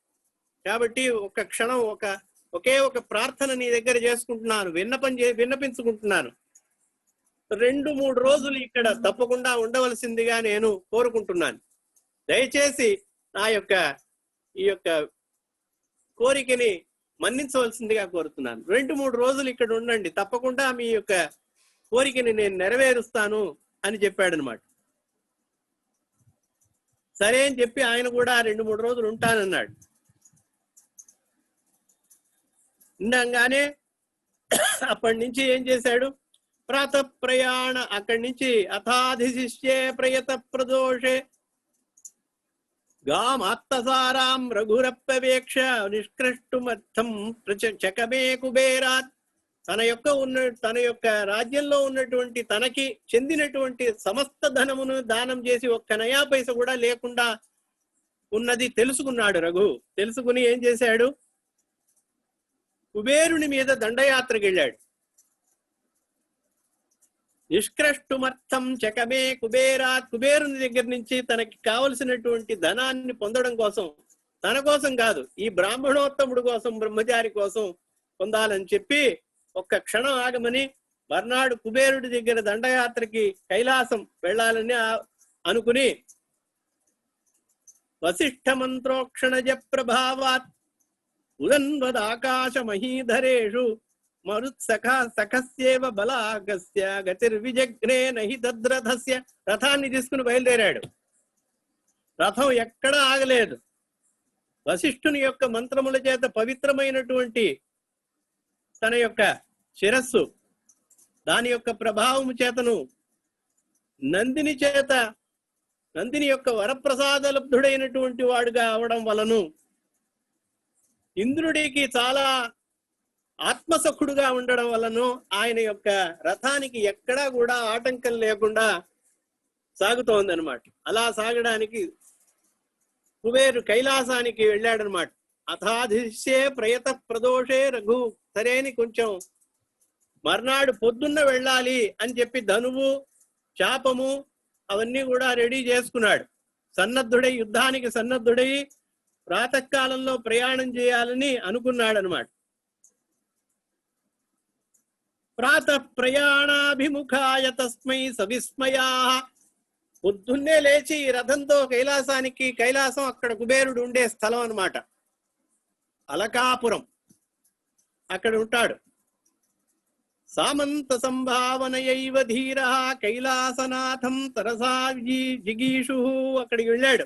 కాబట్టి ఒక క్షణం ఒకే ఒక ప్రార్థన నీ దగ్గర చేసుకుంటున్నాను, విన్నపించుకుంటున్నాను. 2-3 రోజులు ఇక్కడ తప్పకుండా ఉండవలసిందిగా నేను కోరుకుంటున్నాను. దయచేసి నా యొక్క ఈ యొక్క కోరికని మన్నించవలసిందిగా కోరుతున్నాను. 2-3 రోజులు ఇక్కడ ఉండండి, తప్పకుండా మీ యొక్క కోరికని నేను నెరవేరుస్తాను అని చెప్పాడు అనమాట. సరే అని చెప్పి ఆయన కూడా 2-3 రోజులు ఉంటానన్నాడు. ఉండగానే అప్పటి నుంచి ఏం చేశాడు, ప్రాత ప్రయాణ అక్కడి నుంచి అథాధిశిష్యే ప్రయత ప్రదోషే గామాత్తసారాం రఘురప్పవేక్ష నిష్కృష్టుమర్థం చకమే కుబేరాత్. తన యొక్క రాజ్యంలో ఉన్నటువంటి తనకి చెందినటువంటి సమస్త ధనమును దానం చేసి ఒక్క నయా పైస కూడా లేకుండా ఉన్నది తెలుసుకున్నాడు రఘు. తెలుసుకుని ఏం చేశాడు, కుబేరుని మీద దండయాత్రకు వెళ్ళాడు. నిష్కృష్టుమర్థం చకమే కుబేరాత్. కుబేరుని దగ్గర నుంచి తనకి కావలసినటువంటి ధనాన్ని పొందడం కోసం, తన కోసం కాదు, ఈ బ్రాహ్మణోత్తముడు కోసం, బ్రహ్మచారి కోసం పొందాలని చెప్పి ఒక్క క్షణం ఆగమని మర్నాడు కుబేరుడి దగ్గర దండయాత్రకి కైలాసం వెళ్ళాలని అనుకుని వశిష్ఠ మంత్రోక్షణజ ప్రభావాత్ ఉదన్వదాకాశ మహీధరేషు మరుత్సఖస్యేవ బలాగస్య గతిర్విజగ్నే నహి తద్రథస్య. రథాన్ని తీసుకుని బయలుదేరాడు. రథం ఎక్కడా ఆగలేదు. వశిష్ఠుని యొక్క మంత్రముల చేత పవిత్రమైనటువంటి తన యొక్క శిరస్సు దాని యొక్క ప్రభావము చేతను నందిని యొక్క వరప్రసాదలబ్ధుడైనటువంటి వాడుగా అవడం వలను ఇంద్రుడికి చాలా ఆత్మసఖుడుగా ఉండడం వలను ఆయన యొక్క రథానికి ఎక్కడా కూడా ఆటంకం లేకుండా సాగుతోందనమాట. అలా సాగడానికి కుబేరు కైలాసానికి వెళ్ళాడనమాట. అథాధిష్యే ప్రయత ప్రదోషే రఘు, సరేని కొంచెం మర్నాడు పొద్దున్న వెళ్ళాలి అని చెప్పి ధనువు శాపము అవన్నీ కూడా రెడీ చేసుకున్నాడు. యుద్ధానికి సన్నద్ధుడై ప్రాతకాలంలో ప్రయాణం చేయాలని అనుకున్నాడు అనమాట. ప్రాతః ప్రయాణాభిముఖాయ తస్మై సవిస్మయా, పొద్దున్నే లేచి రథంతో కైలాసం అక్కడ కుబేరుడు ఉండే స్థలం అన్నమాట. అలకాపురం అక్కడ ఉంటాడు. సామంత సంభావనయైవ ధీర కైలాసనాథం తరసా జిగీషు, అక్కడికి వెళ్ళాడు.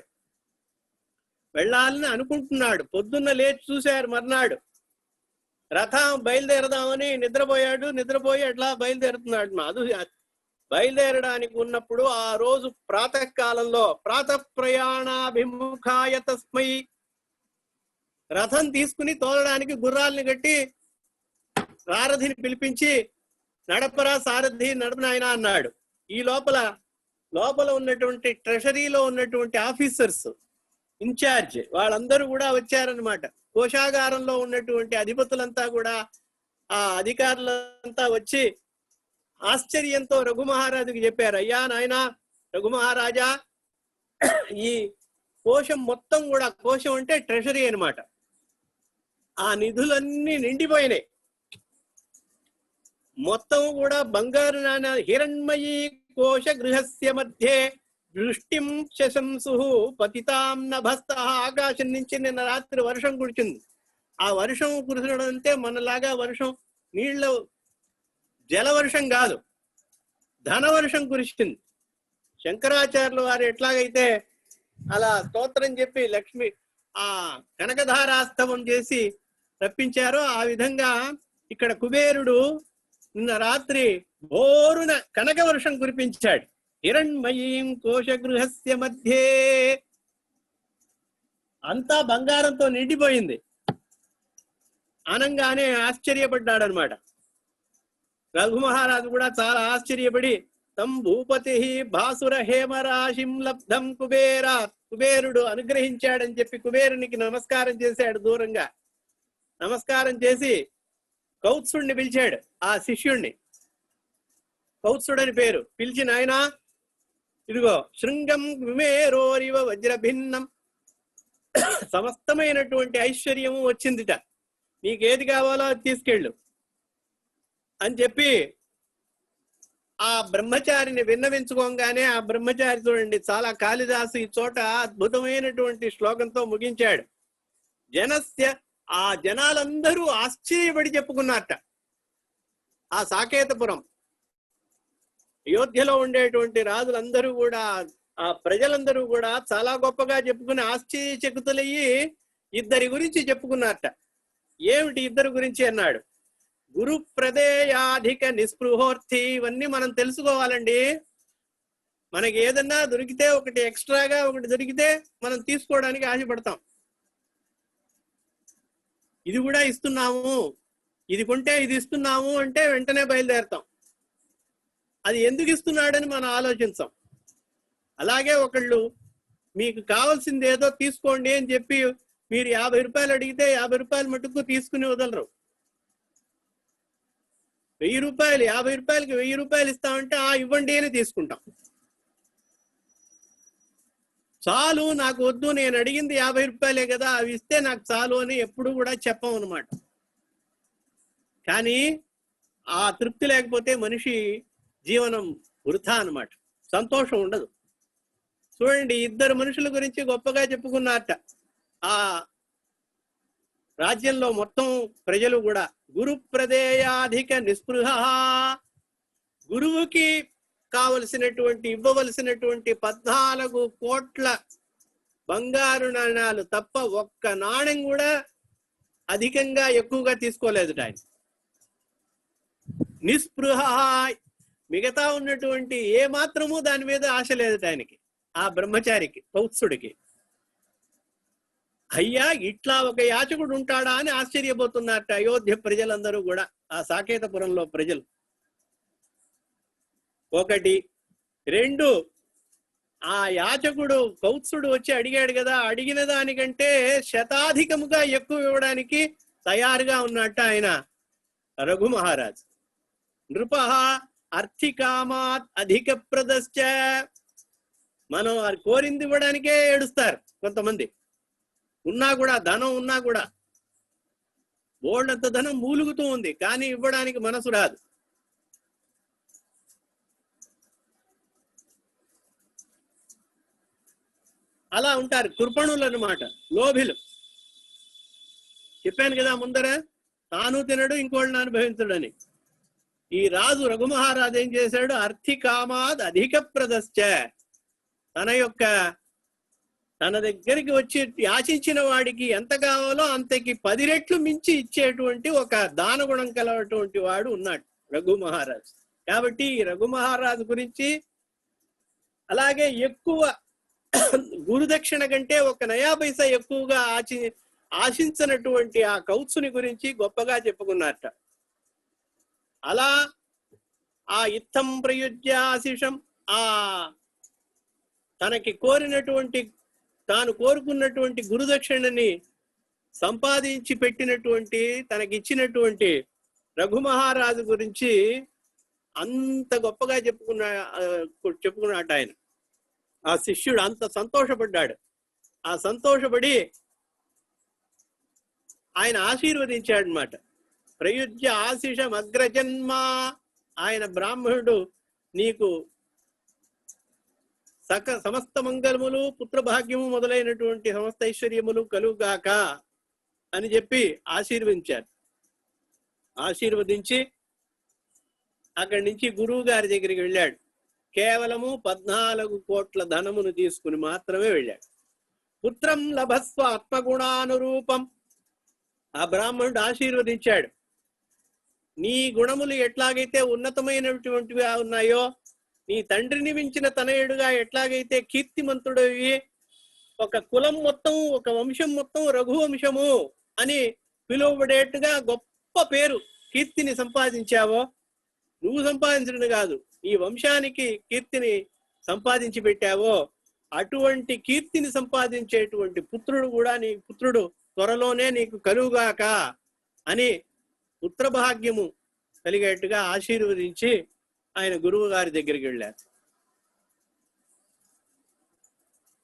వెళ్ళాలని అనుకుంటున్నాడు. పొద్దున్న లేచి చూశారు మర్నాడు. రథం బయలుదేరదామని నిద్రపోయి అట్లా బయలుదేరుతున్నాడు. అది బయలుదేరడానికి ఉన్నప్పుడు ఆ రోజు ప్రాతకాలంలో ప్రాతః ప్రయాణాభిముఖాయ తస్మై, రథం తీసుకుని తోలడానికి గుర్రాలని కట్టి సారథిని పిలిపించి నడపరా సారథి నడపనాయన అన్నాడు. ఈ లోపల ఉన్నటువంటి ట్రెషరీలో ఉన్నటువంటి ఆఫీసర్స్ ఇన్ఛార్జ్ వాళ్ళందరూ కూడా వచ్చారనమాట. కోశాగారంలో ఉన్నటువంటి అధిపతులంతా కూడా ఆ అధికారులంతా వచ్చి ఆశ్చర్యంతో రఘుమహారాజుకి చెప్పారు, అయ్యా నాయనా రఘుమహారాజా, ఈ కోశం మొత్తం కూడా, కోశం అంటే ట్రెషరీ అన్నమాట, ఆ నిధులన్నీ నిండిపోయినాయి. మొత్తం కూడా బంగారు నాణ్యాలు. హిరణ్మయీ కోశ గృహస్య మధ్యే దృష్టిం శశంసు పతితాం నభస్త. ఆకాశం నుంచి నిన్న రాత్రి వర్షం కురిచింది. ఆ వర్షం కురిసడం అంటే మనలాగా వర్షం జలవర్షం కాదు, ధనవర్షం కురిసింది. శంకరాచార్యులు వారు ఎట్లాగైతే అలా స్తోత్రం చెప్పి లక్ష్మి ఆ కనకధారాస్తవం చేసి రప్పించారో ఆ విధంగా ఇక్కడ కుబేరుడు నిన్న రాత్రి బోరున కనక వర్షం కురిపించాడు. హిరణ్మయీం కోశగృహస్య మధ్యే, అంతా బంగారంతో నిండిపోయింది. అనంగానే ఆశ్చర్యపడ్డాడు అనమాట. రఘుమహారాజు కూడా చాలా ఆశ్చర్యపడి తం భూపతి భాసుర హేమరాశిం లబ్ధం కుబేరాత్, కుబేరుడు అనుగ్రహించాడని చెప్పి కుబేరునికి నమస్కారం చేశాడు. దూరంగా నమస్కారం చేసి కౌత్సుడిని పిలిచాడు. ఆ శిష్యుణ్ణి, కౌత్సుడని పేరు, పిలిచి నాయనా ఇదిగో శృంగం విమేరోరివ వజ్రభిన్నం, సమస్తమైనటువంటి ఐశ్వర్యము వచ్చిందిట, నీకేది కావాలో అది తీసుకెళ్ళు అని చెప్పి ఆ బ్రహ్మచారిని విన్నవించుకోగానే ఆ బ్రహ్మచారి చూడండి, చాలా కాళిదాసు ఈ చోట అద్భుతమైనటువంటి శ్లోకంతో ముగించాడు. ఆ జనాలందరూ ఆశ్చర్యపడి చెప్పుకున్నారట. ఆ సాకేతపురం అయోధ్యలో ఉండేటువంటి రాజులందరూ కూడా, ఆ ప్రజలందరూ కూడా చాలా గొప్పగా చెప్పుకుని ఆశ్చర్యచకితులయ్యి ఇద్దరి గురించి చెప్పుకున్నారట. ఏమిటి ఇద్దరు గురించి అన్నాడు? గురు ప్రదేయాధిక నిస్పృహోర్థి. ఇవన్నీ మనం తెలుసుకోవాలండి. మనకి ఏదన్నా దొరికితే, ఒకటి ఎక్స్ట్రాగా ఒకటి దొరికితే మనం తీసుకోవడానికి ఆశపడతాం. ఇది కూడా ఇస్తున్నాము, ఇది కొంటే ఇది ఇస్తున్నాము అంటే వెంటనే బయలుదేరుతాం. అది ఎందుకు ఇస్తున్నాడని మనం ఆలోచించాం. అలాగే ఒకళ్ళు మీకు కావాల్సింది ఏదో తీసుకోండి అని చెప్పి మీరు 50 రూపాయలు అడిగితే 50 రూపాయలు మటుకు తీసుకుని వదలరు. 1000 రూపాయలు, 50 రూపాయలకి 1000 రూపాయలు ఇస్తామంటే ఇవ్వండి అని తీసుకుంటాం. చాలు, నాకు వద్దు, నేను అడిగింది 50 రూపాయలే కదా, అవి ఇస్తే నాకు చాలు అని ఎప్పుడు కూడా చెప్పం అన్నమాట. కానీ ఆ తృప్తి లేకపోతే మనిషి జీవనం వృథా అన్నమాట, సంతోషం ఉండదు. చూడండి, ఇద్దరు మనుషుల గురించి గొప్పగా చెప్పుకున్నారట ఆ రాజ్యంలో మొత్తం ప్రజలు కూడా. గురు ప్రదేయాధిక నిస్పృహ, గురువుకి కావలసినటువంటి ఇవ్వవలసినటువంటి 14 కోట్ల బంగారు నాణాలు తప్ప ఒక్క నాణ్యం కూడా అధికంగా ఎక్కువగా తీసుకోలేదు ఆయన. నిస్పృహ, మిగతా ఉన్నటువంటి ఏ మాత్రము దాని మీద ఆశ లేదు ఆయనకి, ఆ బ్రహ్మచారికి కౌత్సుడికి. అయ్యా ఇట్లా ఒక యాచకుడు ఉంటాడా అని ఆశ్చర్యపోతున్నారట అయోధ్య ప్రజలందరూ కూడా, ఆ సాకేతపురంలో ప్రజలు. ఒకటి. రెండు, ఆ యాచకుడు కౌత్సుడు వచ్చి అడిగాడు కదా, అడిగిన దానికంటే శతాధికముగా ఎక్కువ ఇవ్వడానికి తయారుగా ఉన్నట్ట ఆయన రఘు మహారాజ్. నృప అర్థికామాత్ అధిక ప్రదశ్చ, మనం కోరింది ఇవ్వడానికే ఏడుస్తారు కొంతమంది, ఉన్నా కూడా, ధనం ఉన్నా కూడా, బోల్డంత ధనం మూలుగుతూ ఉంది కానీ ఇవ్వడానికి మనసు రాదు. అలా ఉంటారు కృపణులు అన్నమాట, లోభిలు. చెప్పాను కదా ముందర, తాను తినడు ఇంకోళ్ళని అనుభవించడని. ఈ రాజు రఘుమహారాజు ఏం చేశాడు? అర్థికామాద్ అధిక ప్రదశ్చ, తన దగ్గరికి వచ్చి యాచించిన వాడికి ఎంత కావాలో అంతకి 10 రెట్లు మించి ఇచ్చేటువంటి ఒక దానగుణం కలటువంటి వాడు ఉన్నాడు రఘు మహారాజు. కాబట్టి ఈ రఘు మహారాజు గురించి, అలాగే ఎక్కువ గురుదక్షిణ కంటే ఒక నయా పైసా ఎక్కువగా ఆశించినటువంటి ఆ కౌత్సుని గురించి గొప్పగా చెప్పుకున్నారట. అలా ఆ ఇత్తం ప్రయుజ్య ఆశిషం, ఆ తనకి కోరినటువంటి, తాను కోరుకున్నటువంటి గురుదక్షిణని సంపాదించి పెట్టినటువంటి, తనకిచ్చినటువంటి రఘు మహారాజు గురించి అంత గొప్పగా చెప్పుకున్నాడు ఆయన. ఆ శిష్యుడు అంత సంతోషపడ్డాడు. ఆ సంతోషపడి ఆయన ఆశీర్వదించాడు అన్నమాట. ప్రయుజ్య ఆశిషం అగ్రజన్మ, ఆయన బ్రాహ్మణుడు, నీకు సమస్త మంగళములు, పుత్రభాగ్యము మొదలైనటువంటి సమస్త ఐశ్వర్యములు కలుగాక అని చెప్పి ఆశీర్వదించారు. ఆశీర్వదించి అక్కడి నుంచి గురువు గారి దగ్గరికి వెళ్ళాడు. కేవలము 14 కోట్ల ధనమును తీసుకుని మాత్రమే వెళ్ళాడు. పుత్రం లభస్వ ఆత్మగుణానురూపం, ఆ బ్రాహ్మణుడు ఆశీర్వదించాడు. నీ గుణములు ఎట్లాగైతే ఉన్నతమైనటువంటివి ఉన్నాయో, నీ తండ్రిని మించిన తనయుడుగా ఎట్లాగైతే కీర్తిమంతుడవి, ఒక కులం మొత్తం, ఒక వంశం మొత్తం రఘువంశము అని పిలువబడేట్టుగా గొప్ప పేరు, కీర్తిని సంపాదించావో, నువ్వు సంపాదించడం కాదు, ఈ వంశానికి కీర్తిని సంపాదించి పెట్టావో, అటువంటి కీర్తిని సంపాదించేటువంటి పుత్రుడు కూడా నీ పుత్రుడు త్వరలోనే నీకు కలుగుగాక అని పుత్రభాగ్యము కలిగేట్టుగా ఆశీర్వదించి ఆయన గురువు గారి దగ్గరికి వెళ్ళారు.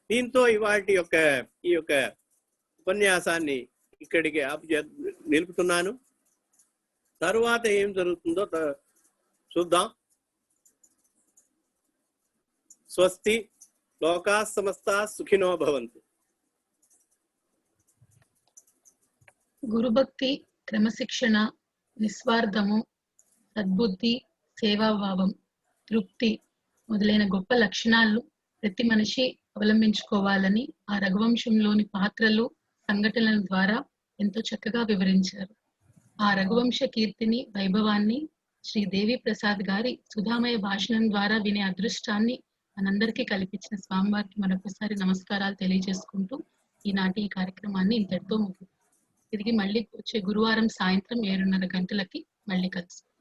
దీంతో ఈ యొక్క ఉపన్యాసాన్ని ఇక్కడికి నిలుపుతున్నాను. తరువాత ఏం జరుగుతుందో చూద్దాం. స్వస్తి. లోకా సమస్తా సుఖినో భవంతు. గురుభక్తి, క్రమశిక్షణ, నిస్వార్థము, సద్బుద్ధి, సేవాభావం, తృప్తి మొదలైన గొప్ప లక్షణాలు ప్రతి మనిషి అవలంబించుకోవాలని ఆ రఘువంశంలోని పాత్రలు, సంఘటనల ద్వారా ఎంతో చక్కగా వివరించారు. ఆ రఘువంశ కీర్తిని, వైభవాన్ని శ్రీ దేవి ప్రసాద్ గారి సుధామయ భాషణం ద్వారా వినే అదృష్టాన్ని మనందరికీ కల్పించిన స్వామివారికి మరొకసారి నమస్కారాలు తెలియజేసుకుంటూ ఈనాటి ఈ కార్యక్రమాన్ని ఇంతటితో తిరిగి మళ్ళీ వచ్చే గురువారం సాయంత్రం 7:30 గంటలకి మళ్ళీ కలుస్తాం.